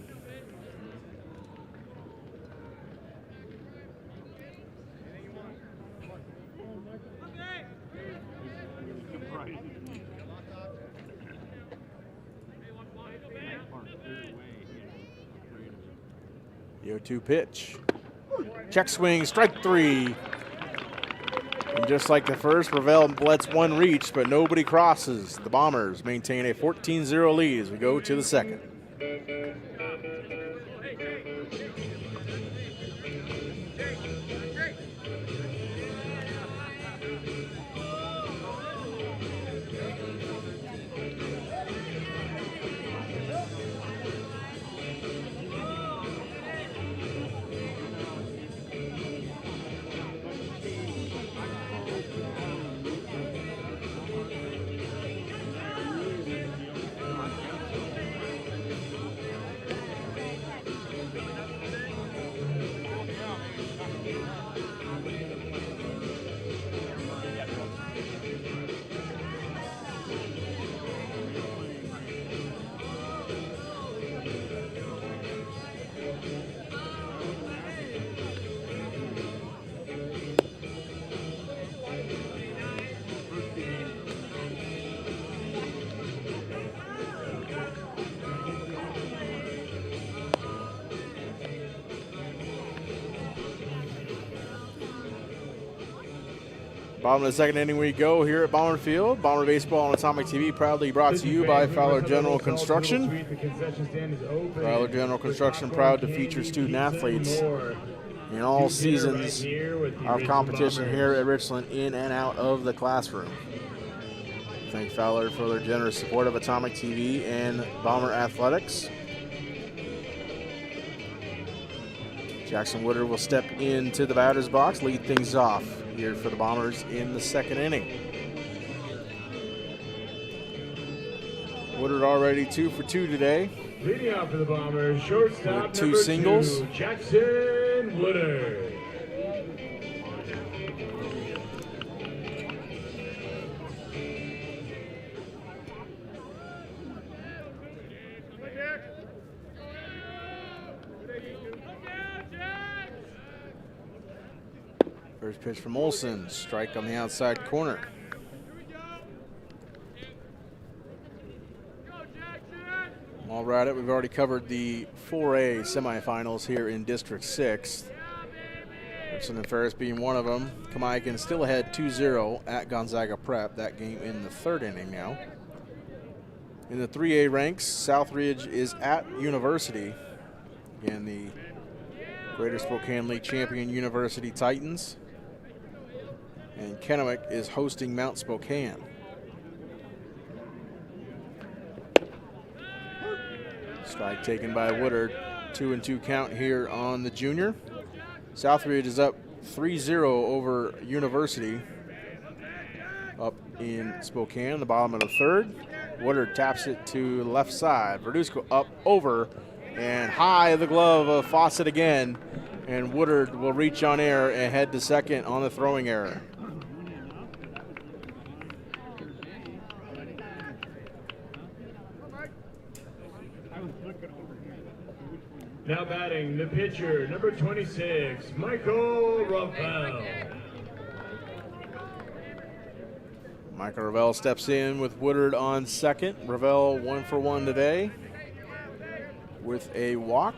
The 0-2 pitch. Check swing, strike 3. And just like the first, Ravel lets one reach, but nobody crosses. The Bombers maintain a 14-0 lead as we go to the second. Bottom of the second inning we go here at Bomber Field. Bomber Baseball on Atomic TV proudly brought to you by Fowler General Construction. Fowler General Construction proud to feature student athletes in all seasons of competition here at Richland, in and out of the classroom. Thank Fowler for their generous support of Atomic TV and Bomber Athletics. Jackson Woodard will step into the batter's box, lead things off here for the Bombers in the second inning. Woodard already 2 for 2 today. Leading off for the Bombers, shortstop with 2 singles. 2, Jackson Woodard. First pitch from Olson, strike on the outside corner. All right, we've already covered the 4A semifinals here in District 6. Richland and Ferris being one of them. Kamaikan still ahead 2-0 at Gonzaga Prep. That game in the third inning now. In the 3A ranks, Southridge is at University. Again, the Greater Spokane League champion University Titans. And Kennewick is hosting Mount Spokane. Strike taken by Woodard. 2-2 count here on the junior. Southridge is up 3-0 over University up in Spokane, the bottom of the third. Woodard taps it to the left side. Verduzco up over and high the glove of Fawcett again. And Woodard will reach on air and head to second on the throwing error. Now batting the pitcher, number 26, Michael Ravel. Michael Ravel steps in with Woodard on second. Ravel 1 for 1 today with a walk.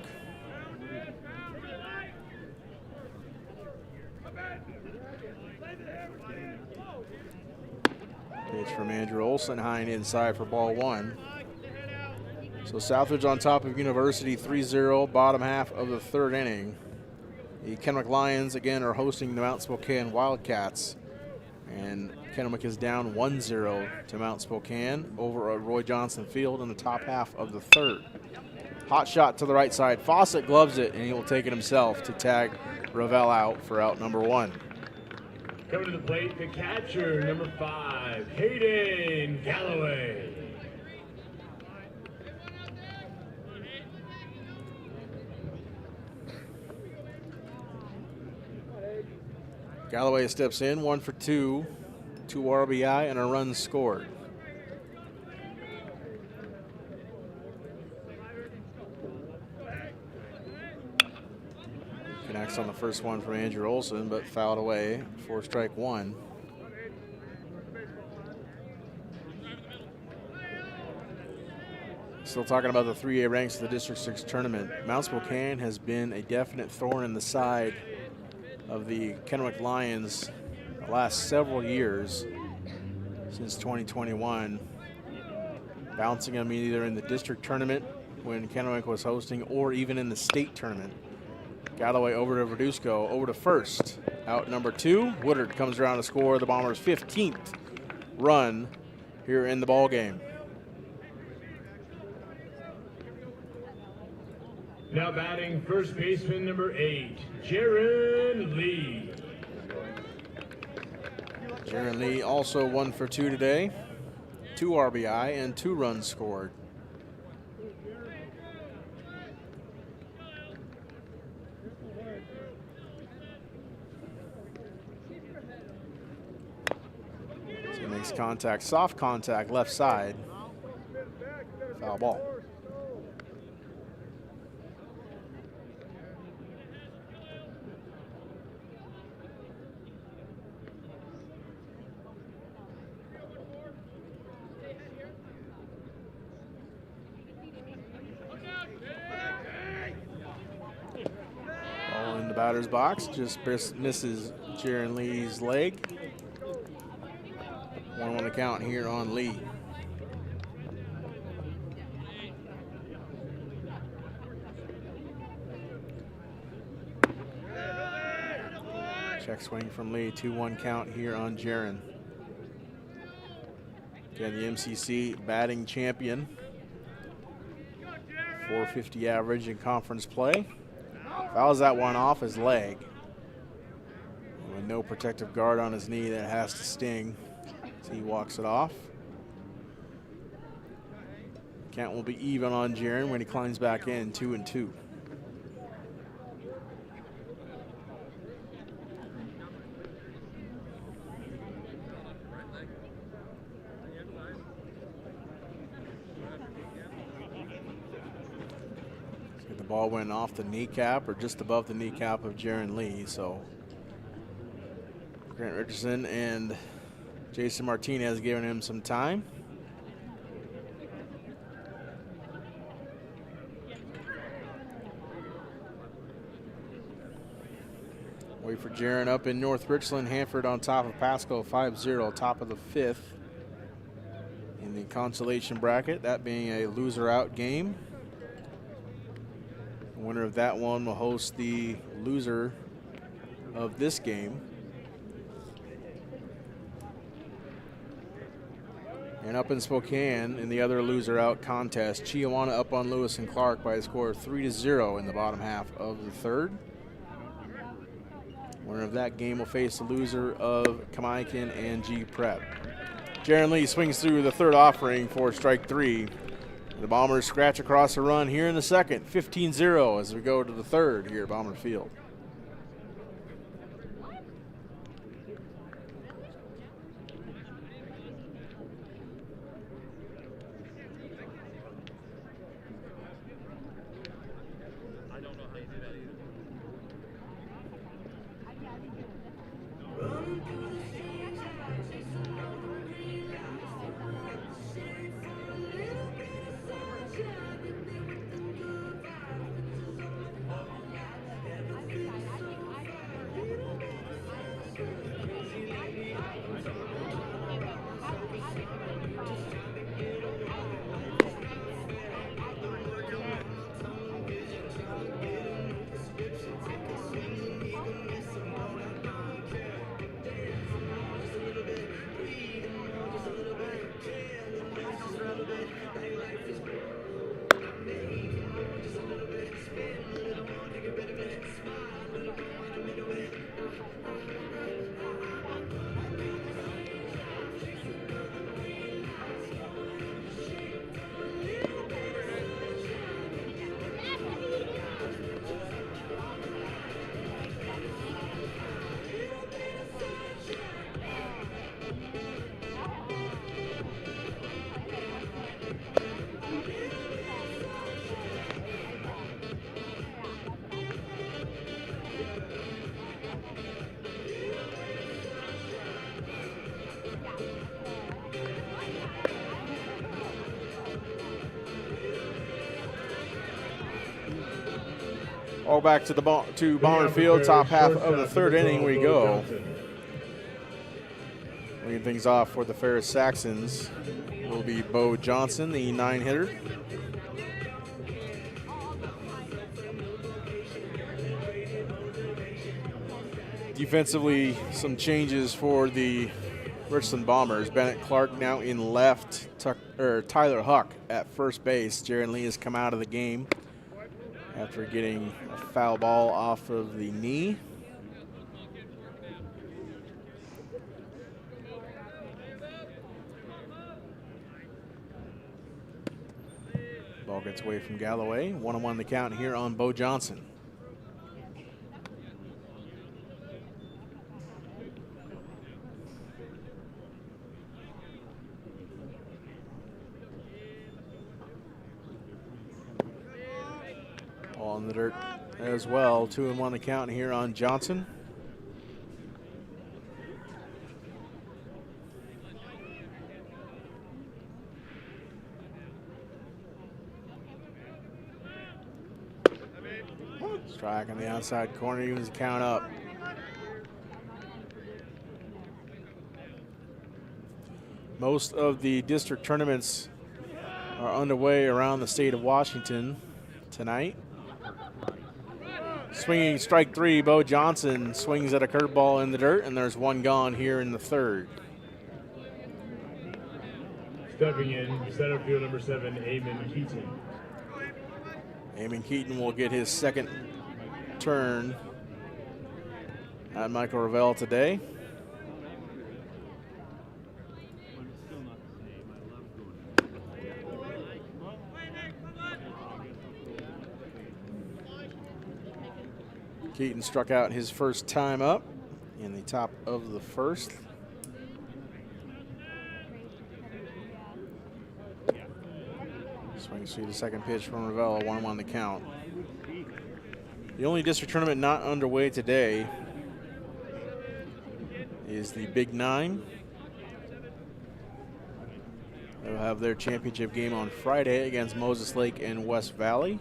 Pitch from Andrew Olson, high and inside for ball 1. So Southridge on top of University 3-0, bottom half of the third inning. The Kennewick Lions again are hosting the Mount Spokane Wildcats. And Kennewick is down 1-0 to Mount Spokane over at Roy Johnson Field in the top half of the third. Hot shot to the right side. Fawcett gloves it, and he will take it himself to tag Ravel out for out number 1. Coming to the plate, the catcher, number 5, Hayden Galloway. Galloway steps in, 1 for 2, 2 RBI and a run scored. Connects on the first one from Andrew Olson, but fouled away for strike 1. Still talking about the 3A ranks of the District 6 tournament. Mount Spokane has been a definite thorn in the side of the Kennewick Lions the last several years since 2021, bouncing them either in the district tournament when Kennewick was hosting or even in the state tournament. Galloway over to Verduzco, over to first, out number 2. Woodard comes around to score the Bombers' 15th run here in the ball game. Now batting first baseman number 8, Jaron Lee. Jaron Lee also 1 for 2 today. 2 RBI and 2 runs scored. So he makes contact, soft contact, left side. Foul ball. Batter's box just misses Jaron Lee's leg. 1 on the count here on Lee. Check swing from Lee, 2-1 count here on Jaron. Again, the MCC batting champion. 450 average in conference play. Fouls that one off his leg. With no protective guard on his knee, that has to sting as he walks it off. Count will be even on Jaron when he climbs back in, 2-2. The ball went off the kneecap or just above the kneecap of Jaron Lee, so Grant Richardson and Jason Martinez giving him some time. Wait for Jaron up in North Richland. Hanford on top of Pasco, 5-0, top of the 5th in the consolation bracket, that being a loser out game. The winner of that one will host the loser of this game. And up in Spokane, in the other loser out contest, Chiawana up on Lewis and Clark by a score of 3-0 in the bottom half of the 3rd. Winner of that game will face the loser of Kamaikan and G Prep. Jaron Lee swings through the 3rd offering for strike 3. The Bombers scratch across a run here in the 2nd, 15-0 as we go to the 3rd here at Bomber Field. All back to Bomber Field, top half of the 3rd inning we go. Leading things off for the Ferris Saxons will be Bo Johnson, the 9-hitter. Defensively, some changes for the Richland Bombers. Bennett Clark now in left, Tyler Huck at first base. Jaron Lee has come out of the game after getting a foul ball off of the knee. Ball gets away from Galloway. 1-1 the count here on Bo Johnson. Ball in the dirt as well. 2-1 the count here on Johnson. Strike on the outside corner, evens the count up. Most of the district tournaments are underway around the state of Washington tonight. Swinging strike three, Bo Johnson swings at a curveball in the dirt, and there's one gone here in the third. Stepping in, center field number 7, Eamon Keaton. Eamon Keaton will get his second turn at Michael Ravel today. Keaton struck out his first time up in the top of the first. Swings through the second pitch from Ravel, 1-1 the count. The only district tournament not underway today is the Big Nine. They'll have their championship game on Friday against Moses Lake and West Valley.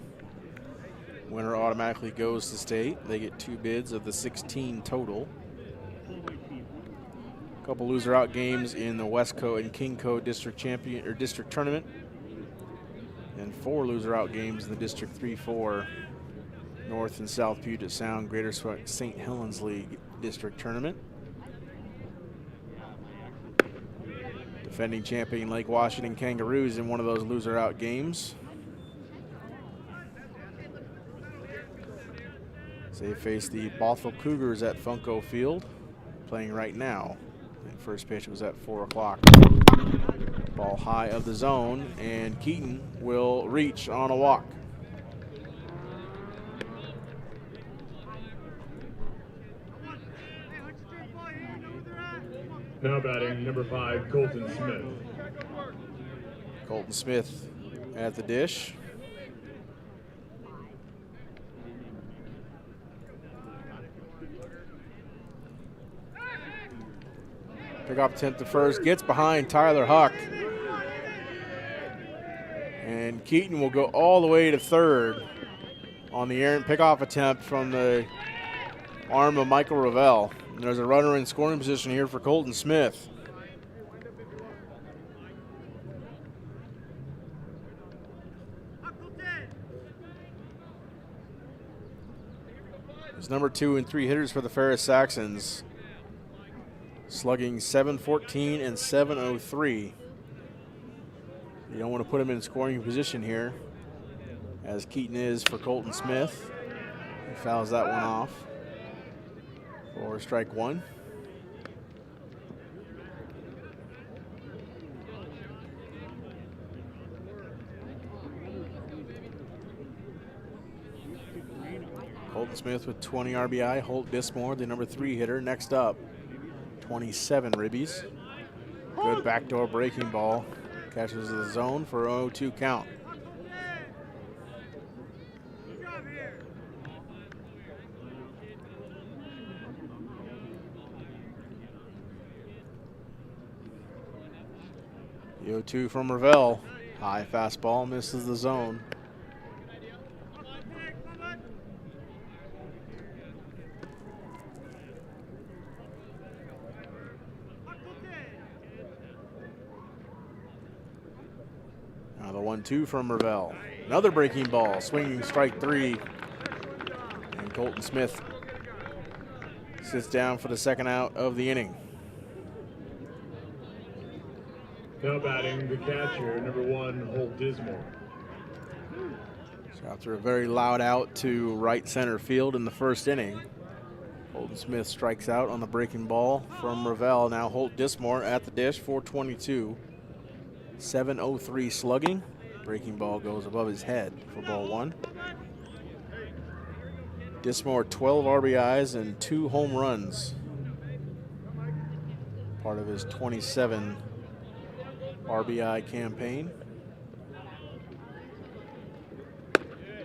Winner automatically goes to state. They get 2 bids of the 16 total. A couple loser out games in the Westco and Kingco district tournament, and 4 loser out games in the District 3-4 North and South Puget Sound Greater St. Helens League district tournament. Defending champion Lake Washington Kangaroos in one of those loser out games. They face the Bothell Cougars at Funko Field, playing right now. The first pitch was at 4 o'clock. Ball high of the zone, and Keaton will reach on a walk. Now batting number 5, Colton Smith. Colton Smith at the dish. Pickoff attempt to first, gets behind Tyler Huck. And Keaton will go all the way to third on the errant pickoff attempt from the arm of Michael Ravel. And there's a runner in scoring position here for Colton Smith. It's number 2 and 3 hitters for the Ferris Saxons, slugging .714 and .703. You don't want to put him in scoring position here, as Keaton is for Colton Smith. He fouls that one off for strike 1. Colton Smith with 20 RBI. Holt Dismore, the number 3 hitter, next up. 27 ribbies. Good backdoor breaking ball. Catches the zone for 0-2 count. The 0-2 from Ravel. High fastball, misses the zone. Now the 1-2 from Ravel. Another breaking ball, swinging strike 3. And Colton Smith sits down for the second out of the inning. Now batting the catcher, number 1, Holt Dismore. So after a very loud out to right center field in the first inning, Colton Smith strikes out on the breaking ball from Ravel. Now Holt Dismore at the dish, 422. 703 slugging. Breaking ball goes above his head for ball 1. Dismore 12 RBIs and 2 home runs. Part of his 27 RBI campaign.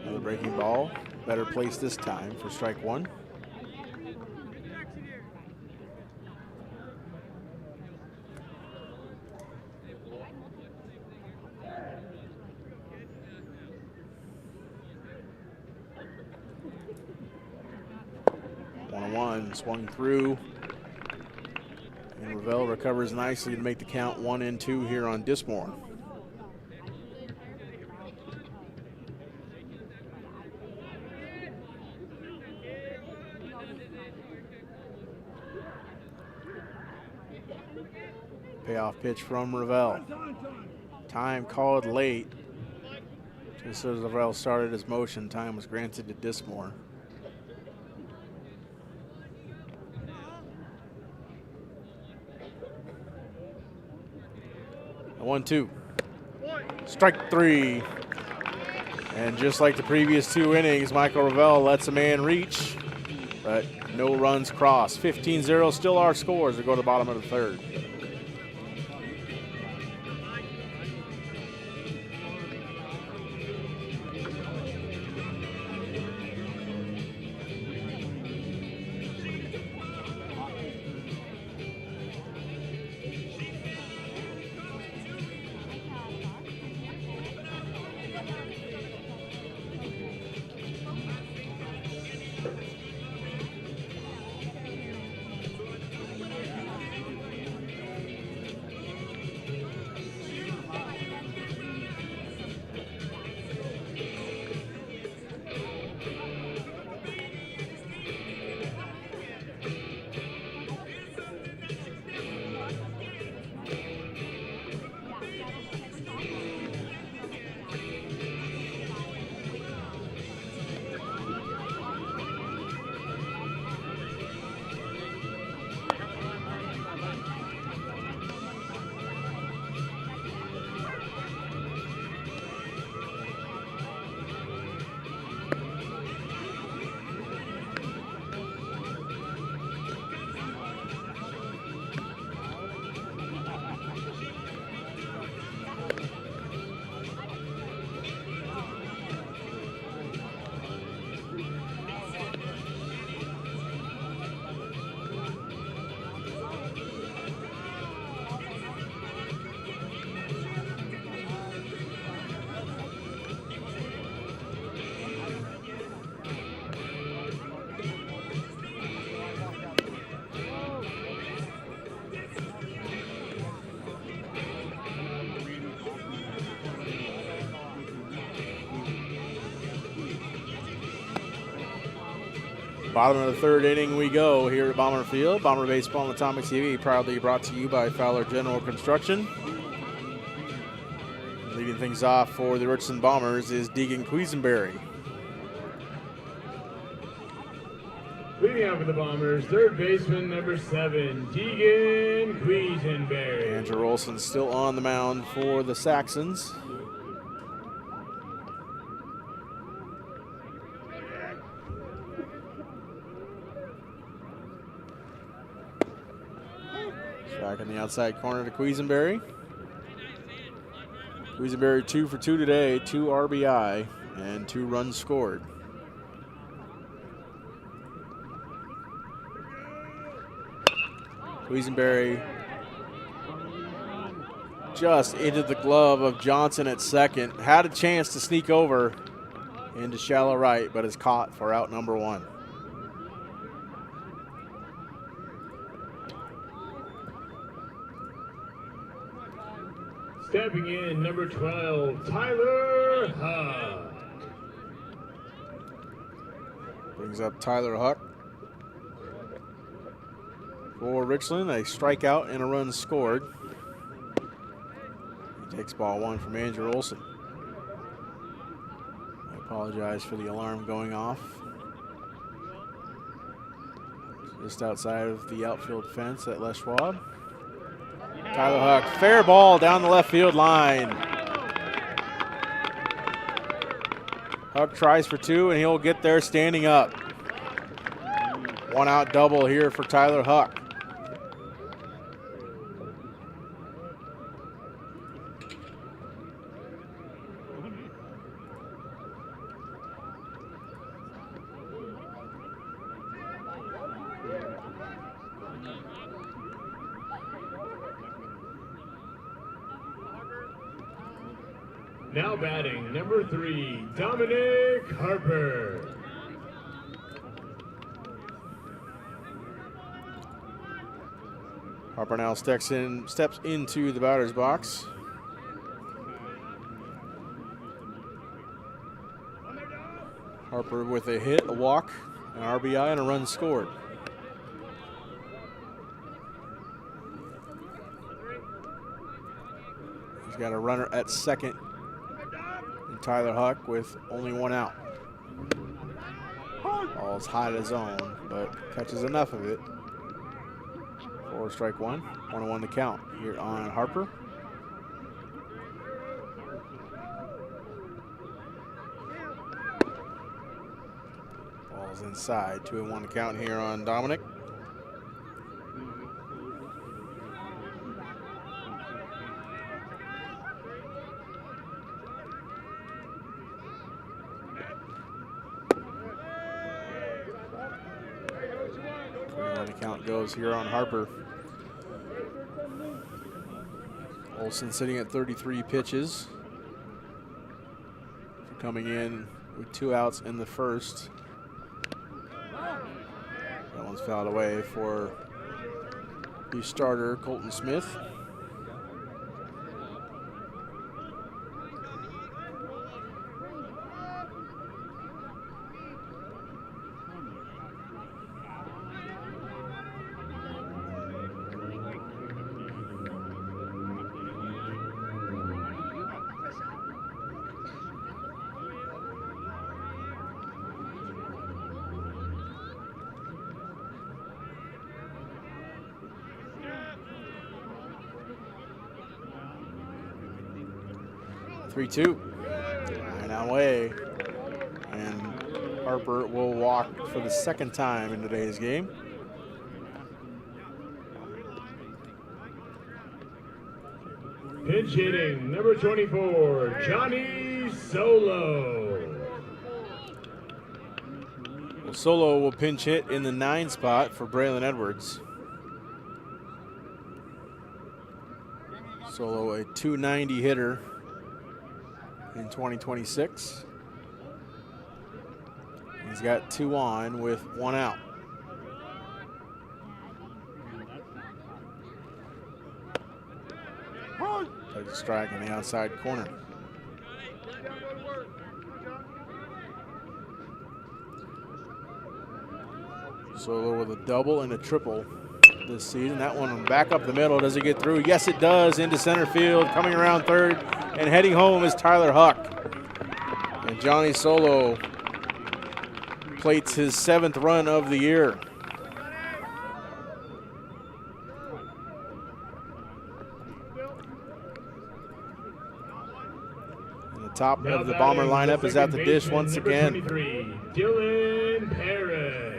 Another breaking ball. Better place this time for strike 1. Swung through, and Ravel recovers nicely to make the count 1-2 here on Dismore. Payoff pitch from Ravel. Time called late. Just as Ravel started his motion, time was granted to Dismore. A 1-2. Strike 3. And just like the previous 2 innings, Michael Ravel lets a man reach, but no runs crossed. 15-0 still our scores. We go to the bottom of the 3rd. Bottom of the 3rd inning we go here at Bomber Field. Bomber Baseball on Atomic TV, proudly brought to you by Fowler General Construction. Leading things off for the Richland Bombers is Deegan Quisenberry. Leading out for the Bombers, 3rd baseman, number 7, Deegan Quisenberry. Andrew Olson still on the mound for the Saxons. Back in the outside corner to Quisenberry. Quisenberry 2 for 2 today, 2 RBI and 2 runs scored. Quisenberry just into the glove of Johnson at second. Had a chance to sneak over into shallow right, but is caught for out number 1. Stepping in, number 12, Tyler Huck. Brings up Tyler Huck for Richland. A strikeout and a run scored. He takes ball 1 from Andrew Olson. I apologize for the alarm going off. Just outside of the outfield fence at Les Schwab. Tyler Huck, fair ball down the left field line. Huck tries for 2 and he'll get there standing up. 1 out double here for Tyler Huck. Now batting, number 3, Dominic Harper. Harper now steps into the batter's box. Harper with a hit, a walk, an RBI, and a run scored. He's got a runner at second, and Tyler Huck with only one out. Ball's high to zone, but catches enough of it. 4 strike one. 1-1 the count here on Harper. Ball's inside. 2-1 the count here on Dominic. The count goes here on Harper. Olsen sitting at 33 pitches. Coming in with 2 outs in the first. That one's fouled away for the starter, Colton Smith. Two. And away. And Harper will walk for the second time in today's game. Pitch hitting, number 24, Johnny Solo. Well, Solo will pinch hit in the 9 spot for Braylon Edwards. Solo, a .290 hitter in 2026. He's got 2 on with 1 out. Take a strike in the outside corner. Solo with a double and a triple this season. That one back up the middle. Does it get through? Yes, it does. Into center field. Coming around third and heading home is Tyler Huck. And Johnny Solo plates his 7th run of the year. And the top of the Bomber lineup is at the dish once again. Dylan Parrott.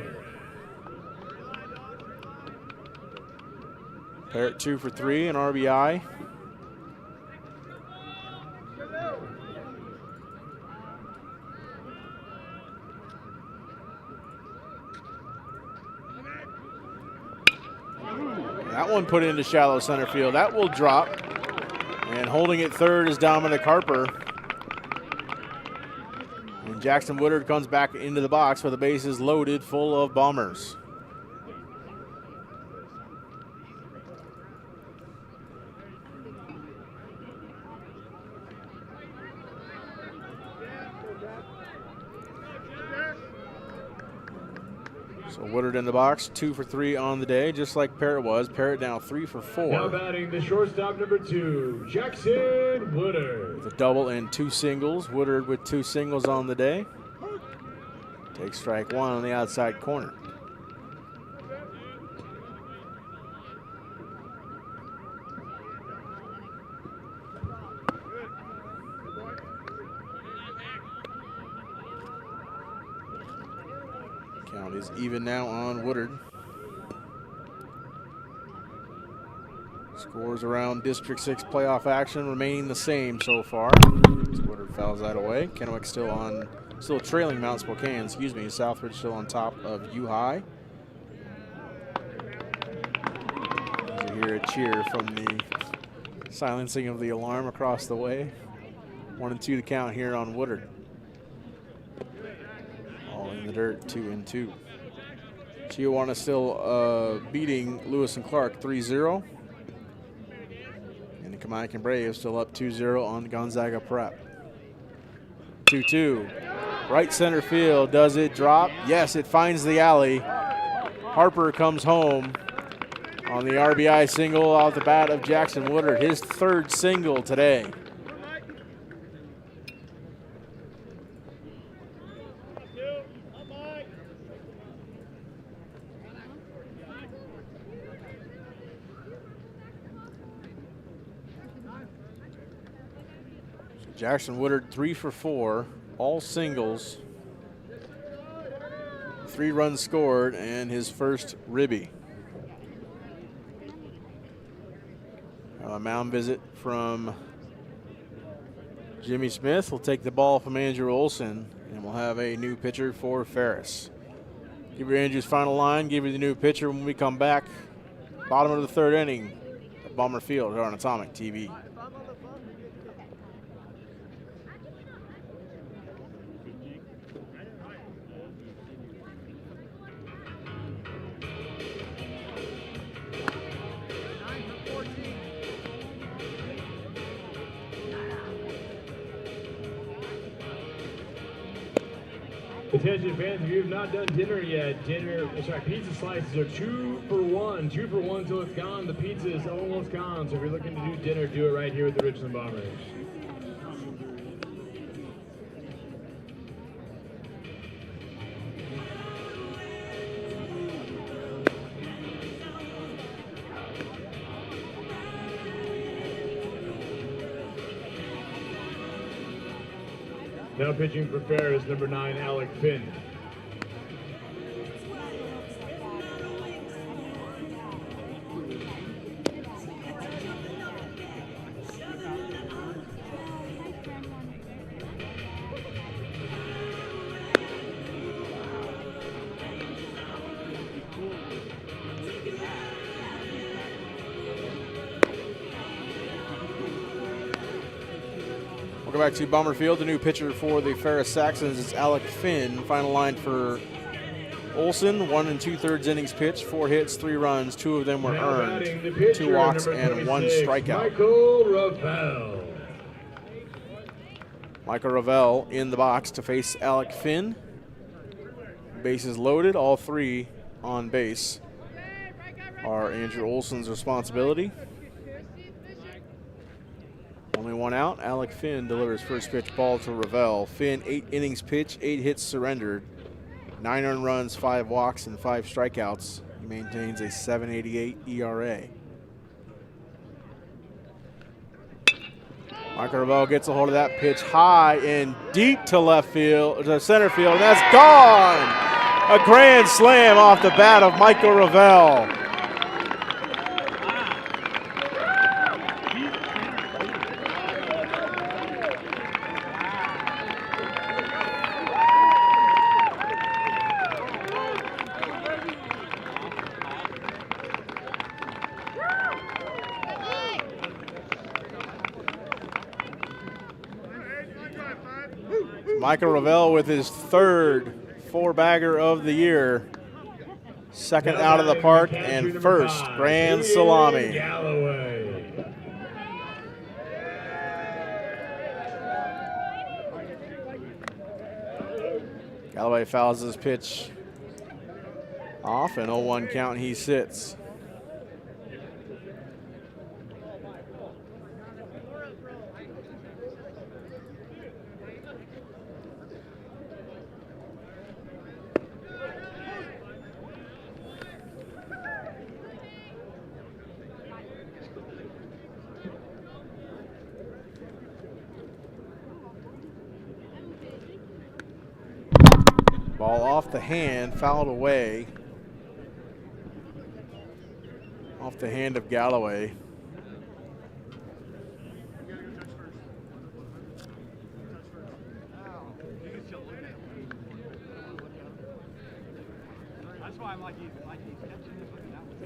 Parrott 2 for 3, an RBI. That one put into shallow center field. That will drop. And holding it third is Dominic Harper. And Jackson Woodard comes back into the box with the bases loaded full of Bombers. So Woodard in the box, 2 for 3 on the day, just like Parrott was. Parrott now 3 for 4. Now batting the shortstop, number 2, Jackson Woodard. With a double and 2 singles. Woodard with 2 singles on the day. Takes strike 1 on the outside corner. Count is even now on Woodard. Scores around District 6 playoff action remaining the same so far. Woodard fouls that away. Kennewick still trailing Mount Spokane, excuse me. Southridge still on top of U-High. As you hear a cheer from the silencing of the alarm across the way. 1-2 the count here on Woodard. All in the dirt, 2-2. Chiawana still beating Lewis and Clark 3-0. And the Kamaikan Braves still up 2-0 on Gonzaga Prep. 2-2. Right center field. Does it drop? Yes, it finds the alley. Harper comes home on the RBI single off the bat of Jackson Woodard, his third single today. Jackson Woodard 3 for 4, all singles, 3 runs scored, and his first ribby. A mound visit from Jimmy Smith. Will take the ball from Andrew Olson, and we'll have a new pitcher for Ferris. Give you Andrew's final line, give you the new pitcher when we come back. Bottom of the third inning at Bomber Field here on Atomic TV. Attention fans, if you have not done dinner yet, pizza slices are 2 for 1. 2 for 1 till it's gone. The pizza is almost gone, so if you're looking to do dinner, do it right here with the Richland Bombers. Now pitching for Ferris, number 9, Alec Finn. Welcome back to Bomber Field. The new pitcher for the Ferris Saxons is Alec Finn. Final line for Olson, 1 2/3 innings pitched, 4 hits, 3 runs, 2 of them were earned, 2 walks, and 1 strikeout. Michael Ravel. Michael Ravel in the box to face Alec Finn. Bases loaded, all 3 on base are Andrew Olson's responsibility. Only 1 out. Alec Finn delivers first pitch ball to Ravel. Finn, 8 innings pitched, 8 hits surrendered, 9 earned runs, 5 walks, and 5 strikeouts. He maintains a .788 ERA. Michael Ravel gets a hold of that pitch high and deep to left field, to center field, and that's gone! A grand slam off the bat of Michael Ravel. Michael Ravel with his third 4-bagger of the year. Second out of the park and first grand salami. Galloway fouls his pitch off, and 0-1 count, he sits. Ball off the hand, fouled away. Off the hand of Galloway.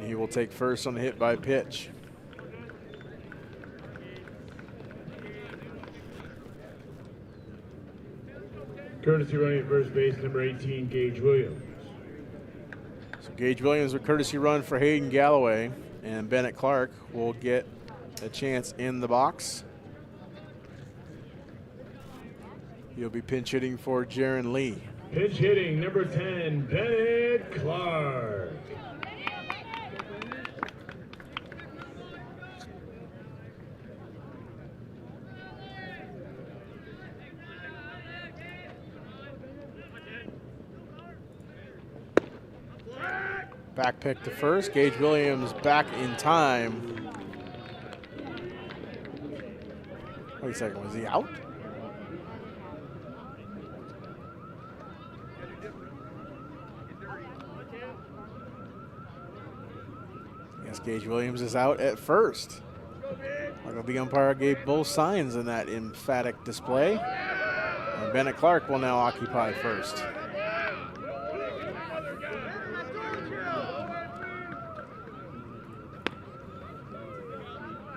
He will take first on the hit by pitch. Courtesy running at first base, number 18, Gage Williams. So Gage Williams with courtesy run for Hayden Galloway, and Bennett Clark will get a chance in the box. He'll be pinch hitting for Jaron Lee. Pinch hitting, number 10, Bennett Clark. Back pick to first. Gage Williams back in time. Wait a second, was he out? Yes, Gage Williams is out at first. Like the umpire gave both signs in that emphatic display. And Bennett Clark will now occupy first.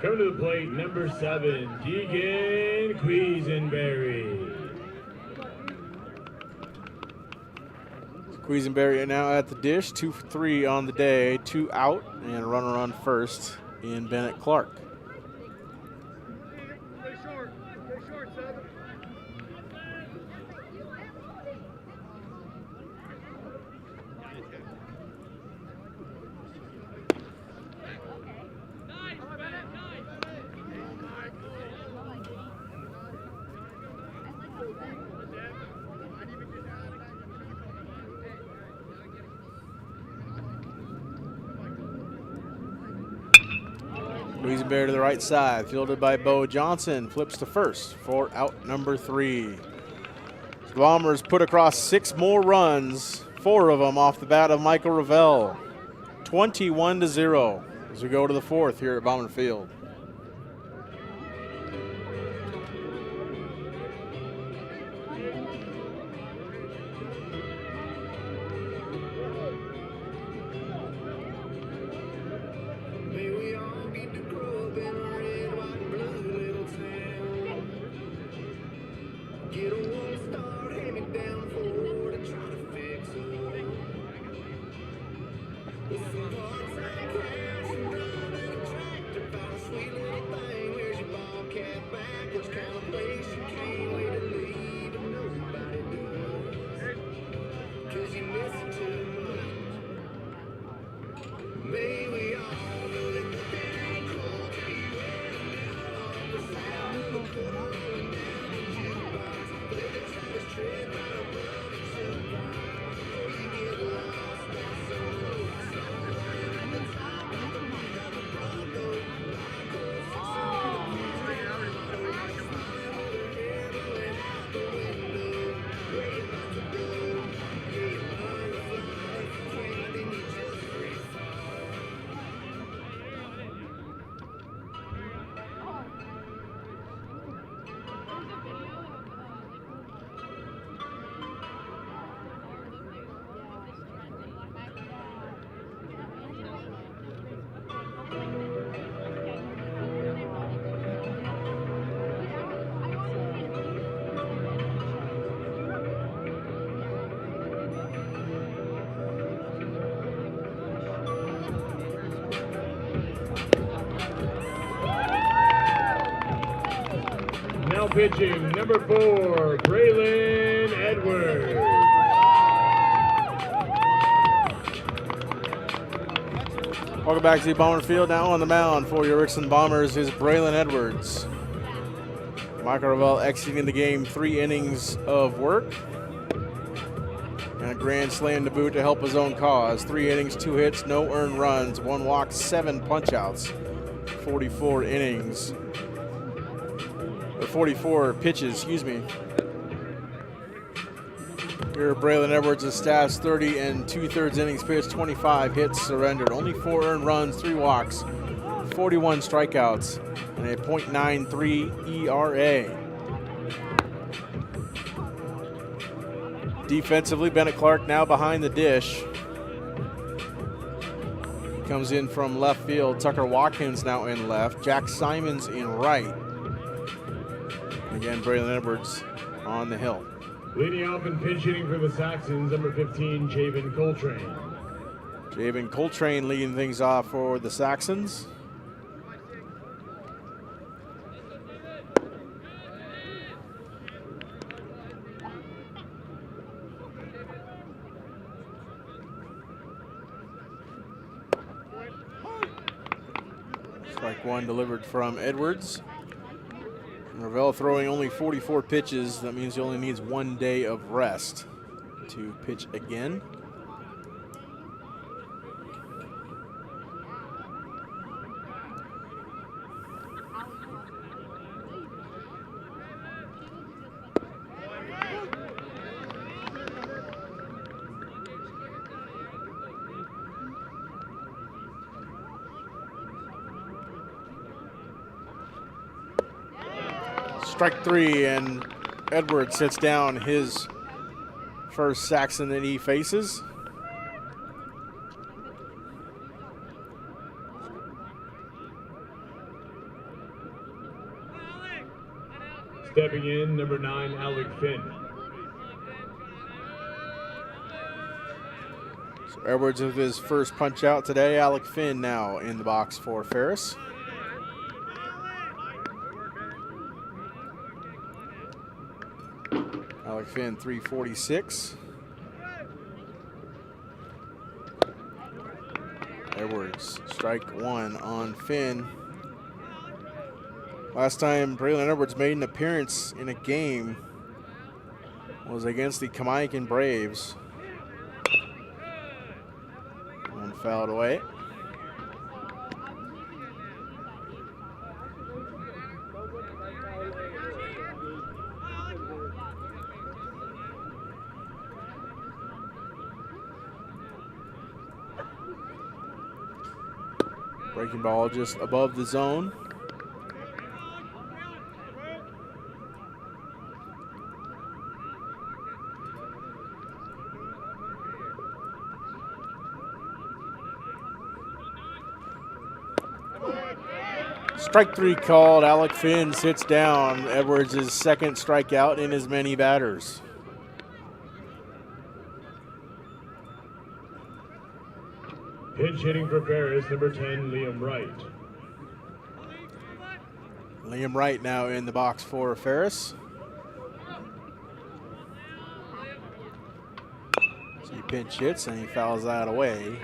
Coming to the plate, number 7, Deegan Quisenberry. Quisenberry now at the dish, 2 for 3 on the day, 2 out, and a runner on first in Bennett Clark. Quisenberry to the right side, fielded by Bo Johnson, flips to first for out number 3. The Bombers put across 6 more runs, 4 of them off the bat of Michael Ravel. 21-0 as we go to the 4th here at Bomber Field. Now pitching, number 4, Braylon Edwards. Welcome back to the Bomber Field. Now on the mound for your Richland Bombers is Braylon Edwards. Michael Ravel exiting the game, 3 innings of work. And a grand slam to boot to help his own cause. 3 innings, 2 hits, no earned runs, 1 walk, 7 punchouts. 44 innings. Or 44 pitches, excuse me. Here, Braylon Edwards' stats, 30 and 2/3 innings pitched, 25 hits surrendered, only 4 earned runs, 3 walks, 41 strikeouts, and a .93 ERA. Defensively, Bennett Clark now behind the dish. Comes in from left field. Tucker Watkins now in left. Jack Simons in right. Again, Braylon Edwards on the hill. Leading off and pinch hitting for the Saxons, number 15, Javen Coltrane. Javen Coltrane leading things off for the Saxons. Strike one delivered from Edwards. Ravel throwing only 44 pitches. That means he only needs 1 day of rest to pitch again. Strike three, and Edwards sits down his first Saxon that he faces. Stepping in, number 9, Alec Finn. So Edwards with his first punch out today. Alec Finn now in the box for Ferris. Alec Finn, 346. Edwards, strike one on Finn. Last time Braylon Edwards made an appearance in a game was against the Kamaikan Braves. One fouled away. Breaking ball just above the zone. Strike three called. Alec Finn sits down. Edwards' second strikeout in as many batters. Pinch hitting for Ferris, number 10, Liam Wright. Liam Wright now in the box for Ferris. So he pinch hits and he fouls that away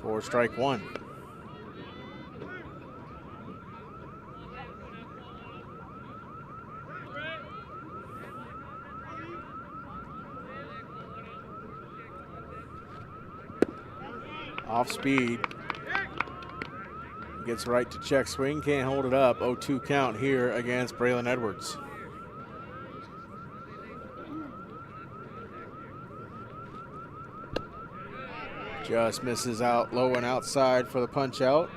for strike one. Off speed. Gets right to check swing, can't hold it up. 0-2 count here against Braylon Edwards. Just misses out low and outside for the punch out.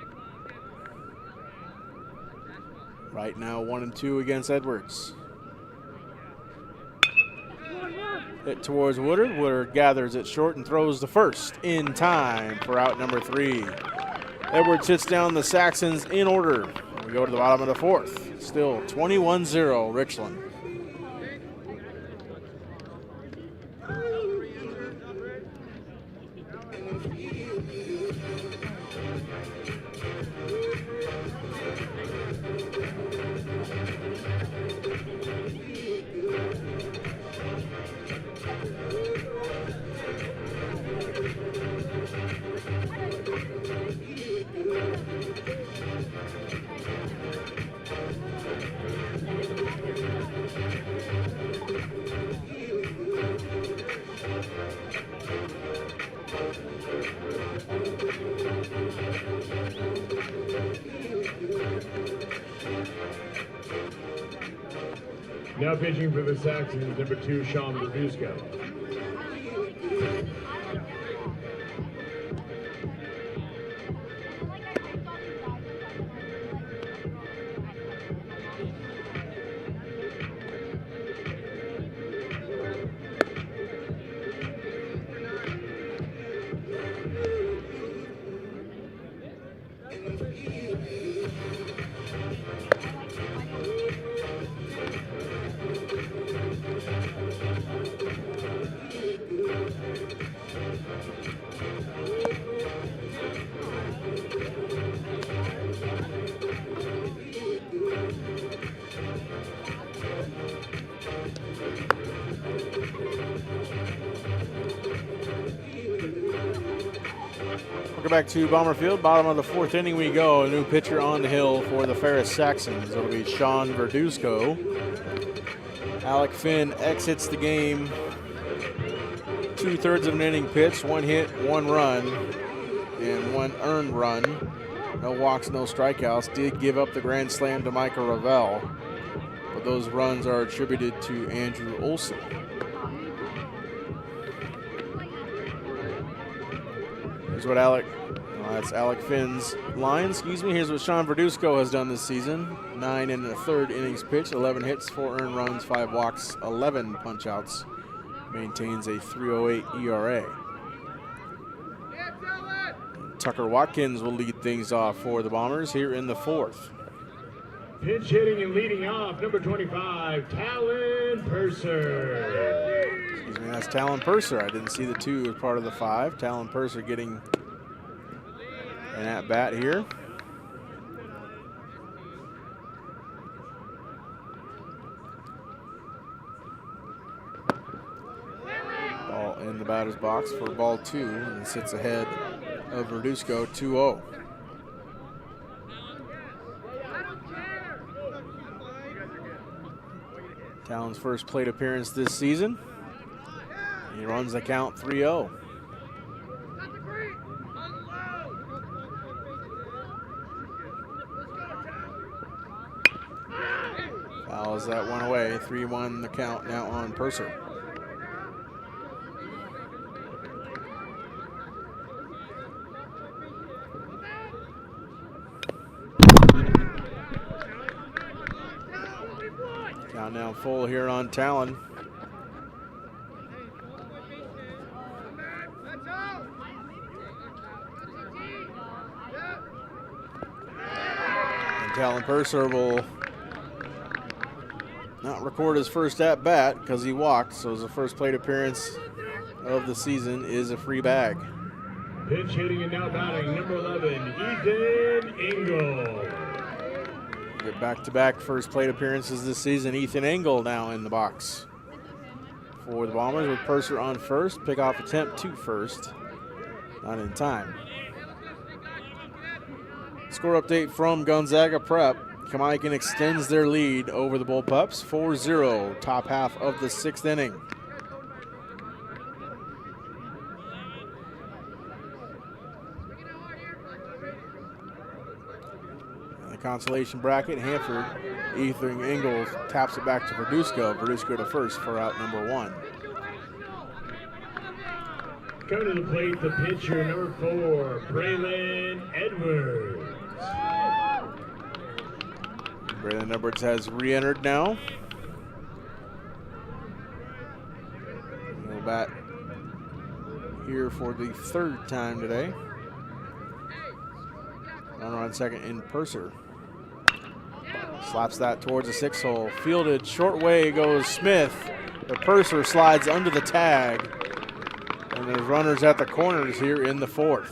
Right now 1-2 against Edwards. Hit towards Woodard. Woodard gathers it short and throws the first in time for out number 3. Edwards sits down the Saxons in order. We go to the bottom of the fourth. Still 21-0 Richland. Now pitching for the Saxons, number 2, Sean Verduzco. back to Bomber Field. Bottom of the 4th inning we go. A new pitcher on the hill for the Ferris Saxons. It'll be Sean Verduzco. Alec Finn exits the game. 2/3 of an inning pitch, 1 hit, 1 run, and 1 earned run. No walks, no strikeouts. Did give up the grand slam to Michael Ravel, but those runs are attributed to Andrew Olson. Here's what that's Alec Finn's line, Here's what Sean Verduzco has done this season. 9 1/3 innings pitched, 11 hits, 4 earned runs, 5 walks, 11 punch-outs. Maintains a 3.08 ERA. Tucker Watkins will lead things off for the Bombers here in the 4th. Pinch hitting and leading off, number 25, Talon Purser. Excuse me, that's Talon Purser. I didn't see the 2 as part of the 5. Talon Purser getting an at-bat here. Ball in the batter's box for ball 2, and sits ahead of Verduzco 2-0. Talon's first plate appearance this season. He runs the count 3-0. Fouls that one away. 3-1 the count now on Purser. Count now full here on Talon. And Talon Purser will not record his first at bat because he walked, so his first plate appearance of the season is a free bag. Pitch hitting and now batting, number 11, Ethan Engel. Get back-to-back first plate appearances this season. Ethan Engel now in the box for the Bombers with Purser on first. Pickoff attempt to first. Not in time. Score update from Gonzaga Prep. Kamaikan extends their lead over the Bullpups. 4-0, top half of the 6th inning. Consolation bracket, Hanford, Ethan Engel taps it back to Verduzco. Verduzco to first for out number 1. Coming to the plate, the pitcher, number 4, Braylon Edwards. Braylon Edwards has re-entered now. He'll bat here for the 3rd time today. Runner on second in Purser. Slaps that towards the 6 hole. Fielded short way goes Smith. The Purser slides under the tag. And there's runners at the corners here in the 4th.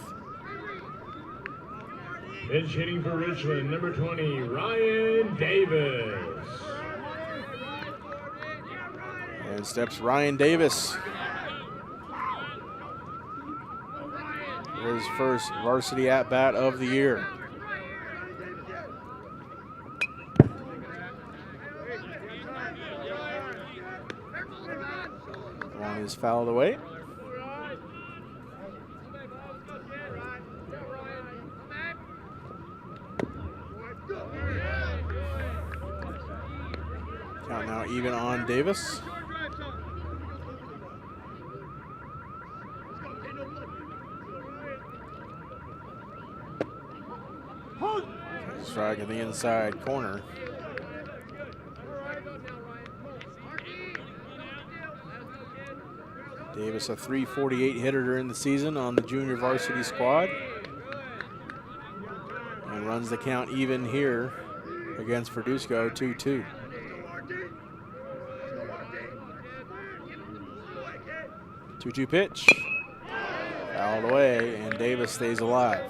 Pitch hitting for Richland, number 20, Ryan Davis. And steps Ryan Davis. His first varsity at-bat of the year. One is fouled away. Count now even on Davis. Strike in the inside corner. Davis, a .348 hitter during the season on the junior varsity squad. And runs the count even here against Verduzco, 2-2. 2-2 pitch. Fouled away, and Davis stays alive.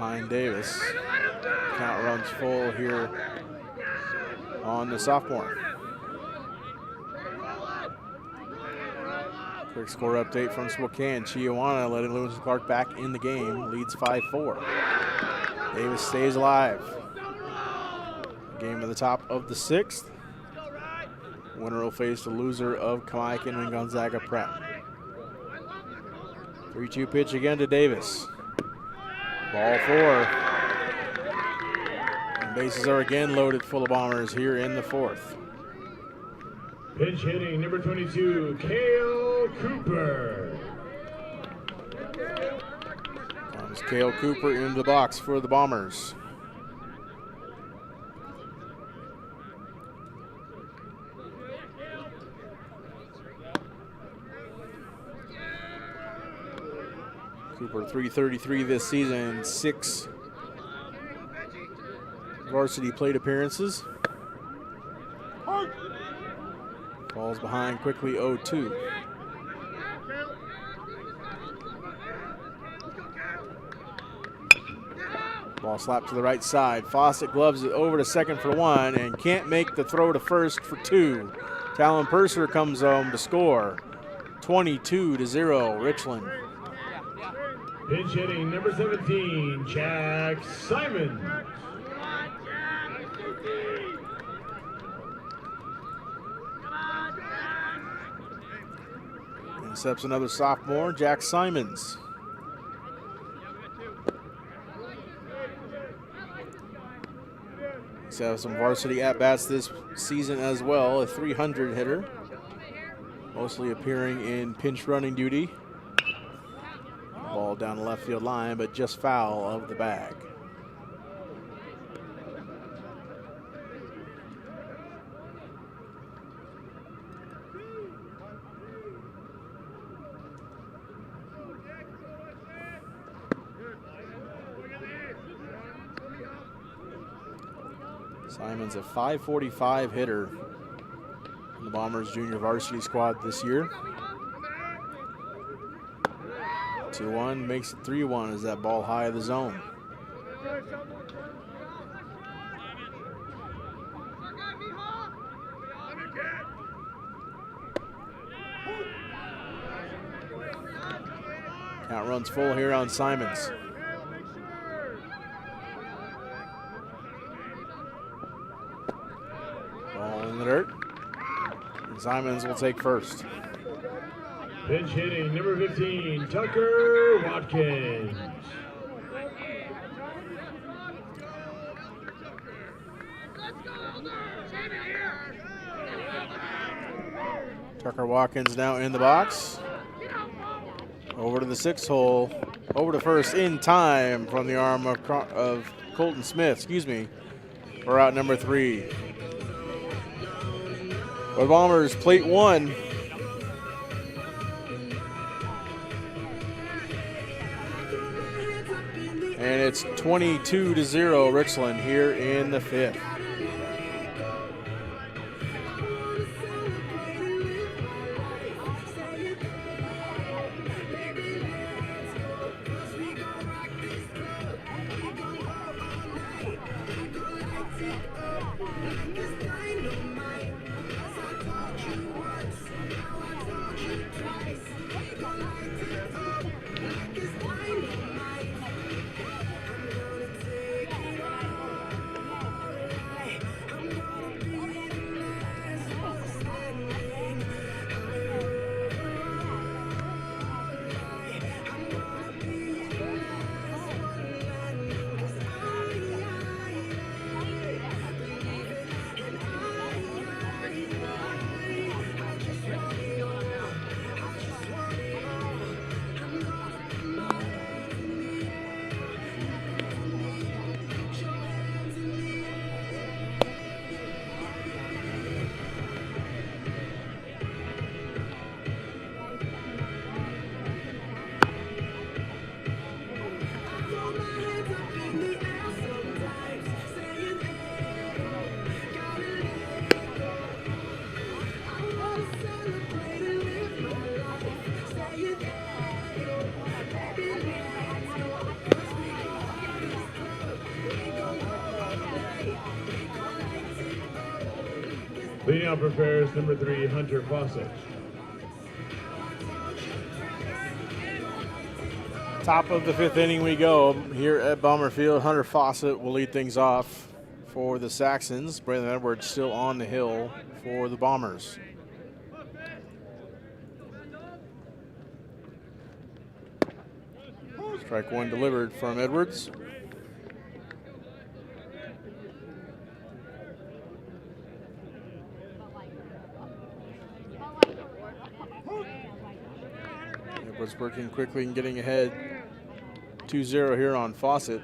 behind Davis. Count runs full here on the sophomore. Quick score update from Spokane. Chiawana letting Lewis Clark back in the game, leads 5-4. Davis stays alive. Game to the top of the 6th. Winner will face the loser of Kamaikan and Gonzaga Prep. 3-2 pitch again to Davis. Ball 4. And bases are again loaded full of Bombers here in the 4th. Pitch hitting number 22, Cale Cooper. Comes Cale Cooper into the box for the Bombers. Cooper .333 this season, 6 varsity plate appearances. Falls behind quickly 0-2. Ball slapped to the right side. Fawcett gloves it over to second for 1 and can't make the throw to first for 2. Talon Purser comes home to score. 22-0 Richland. Pitch hitting number 17, Jack Simon. Intercepts another sophomore, Jack Simons. He's had some varsity at-bats this season as well, a .300 hitter. Mostly appearing in pinch running duty. Ball down the left field line, but just foul of the bag. Simon's a .545 hitter in the Bombers junior varsity squad this year. 2-1 makes it 3-1 as that ball high of the zone. Count runs full here on Simons. Ball in the dirt. And Simons will take first. Pitch hitting number 15, Tucker Watkins. Tucker Watkins now in the box. Over to the 6th hole. Over to first in time from the arm of Colton Smith, for out number 3. The Bombers plate 1. And it's 22-0 Richland here in the 5th. Leading out for Ferris, number 3, Hunter Fawcett. Top of the 5th inning we go here at Bomber Field. Hunter Fawcett will lead things off for the Saxons. Brandon Edwards still on the hill for the Bombers. Strike one delivered from Edwards. Edwards working quickly and getting ahead 2-0 here on Fawcett.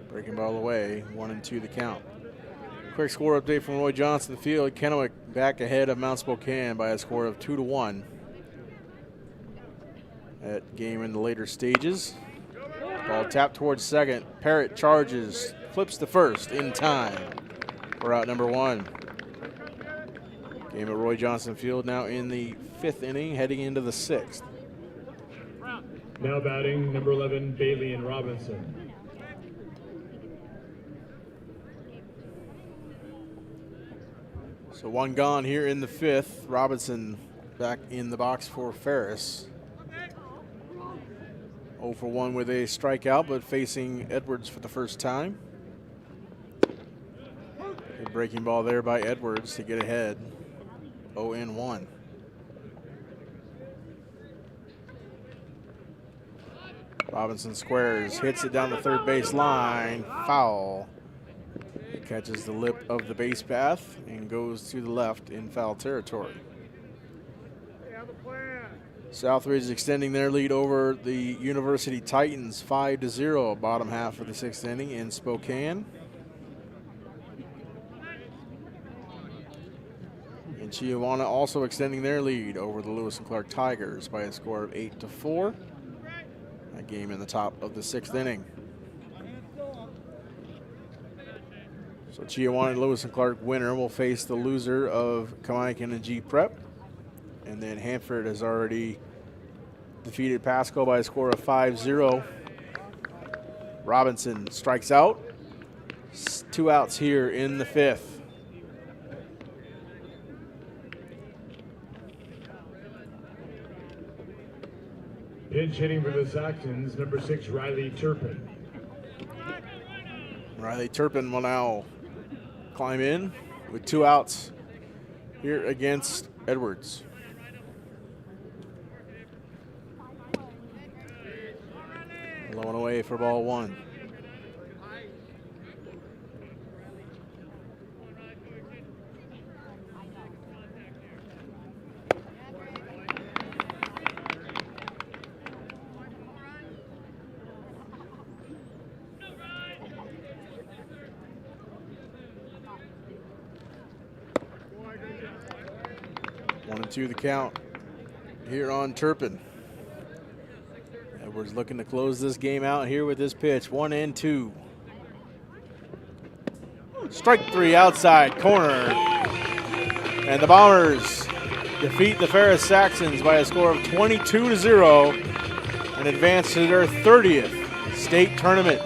Breaking ball away, 1-2 the count. Quick score update from Roy Johnson Field. Kennewick back ahead of Mount Spokane by a score of 2-1. That game in the later stages. Ball tapped towards second. Parrott charges, flips to first in time. We're out number 1. Game at Roy Johnson Field now in the 5th inning, heading into the 6th. Now batting number 11, Bailey and Robinson. So one gone here in the 5th. Robinson back in the box for Ferris. 0 for 1 with a strikeout, but facing Edwards for the first time. A breaking ball there by Edwards to get ahead. 0-1. Robinson squares, hits it down the third base line, foul. It catches the lip of the base path and goes to the left in foul territory. Southridge is extending their lead over the University Titans 5-0, bottom half of the 6th inning in Spokane. And Chiawana also extending their lead over the Lewis and Clark Tigers by a score of 8-4. A game in the top of the 6th inning. So Chiawana and Lewis and Clark winner will face the loser of Kamiakin and G Prep. And then Hanford has already defeated Pasco by a score of 5-0. Robinson strikes out. 2 outs here in the 5th. Pinch hitting for the Saxons, number 6, Riley Turpin. Riley Turpin will now climb in with 2 outs here against Edwards. Low and away for ball 1. To the count here on Turpin. Edwards looking to close this game out here with this pitch. 1-2. Strike 3 outside corner. And the Bombers defeat the Ferris Saxons by a score of 22-0 and advance to their 30th state tournament.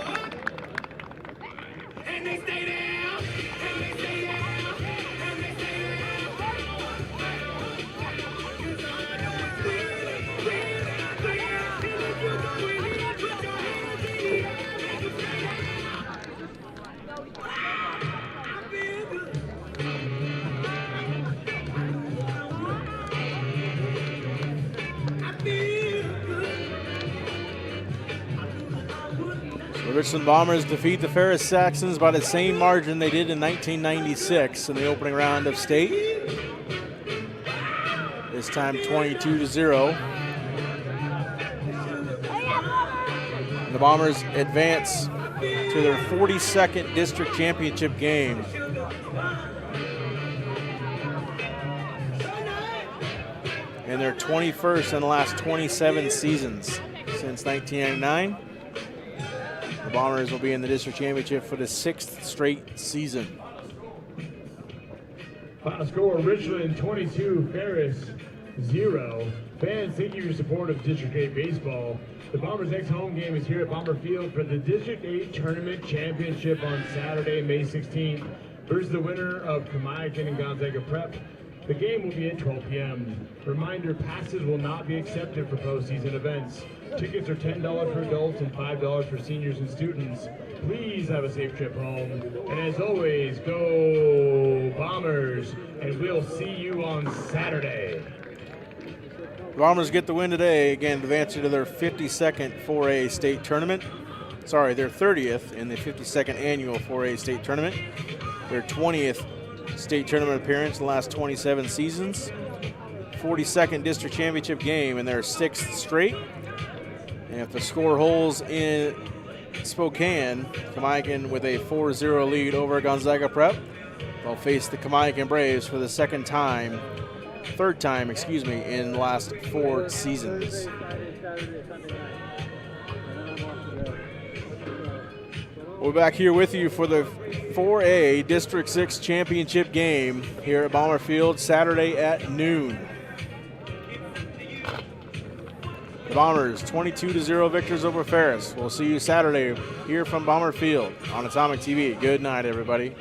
The Richland Bombers defeat the Ferris Saxons by the same margin they did in 1996 in the opening round of state. This time 22-0. And the Bombers advance to their 42nd district championship game. And their 21st in the last 27 seasons since 1999. The Bombers will be in the district championship for the 6th straight season. Final score, Richland 22, Ferris Fans, thank you for your support of District 8 Baseball. The Bombers' next home game is here at Bomber Field for the District 8 Tournament Championship on Saturday, May 16th versus the winner of Kamiakin and Gonzaga Prep. The game will be at 12 p.m. Reminder, passes will not be accepted for postseason events. Tickets are $10 for adults and $5 for seniors and students. Please have a safe trip home. And as always, go Bombers, and we'll see you on Saturday. The Bombers get the win today, again advancing to their 52nd 4A state tournament. Sorry, their 30th in the 52nd annual 4A state tournament. Their 20th state tournament appearance in the last 27 seasons. 42nd district championship game in their 6th straight. And if the score holds in Spokane, Kamiakin with a 4-0 lead over Gonzaga Prep. They'll face the Kamiakin Braves for the third time, in the last 4 seasons. We're back here with you for the 4A District 6 championship game here at Bomber Field Saturday at noon. The Bombers 22-0 victors over Ferris. We'll see you Saturday here from Bomber Field on Atomic TV. Good night, everybody.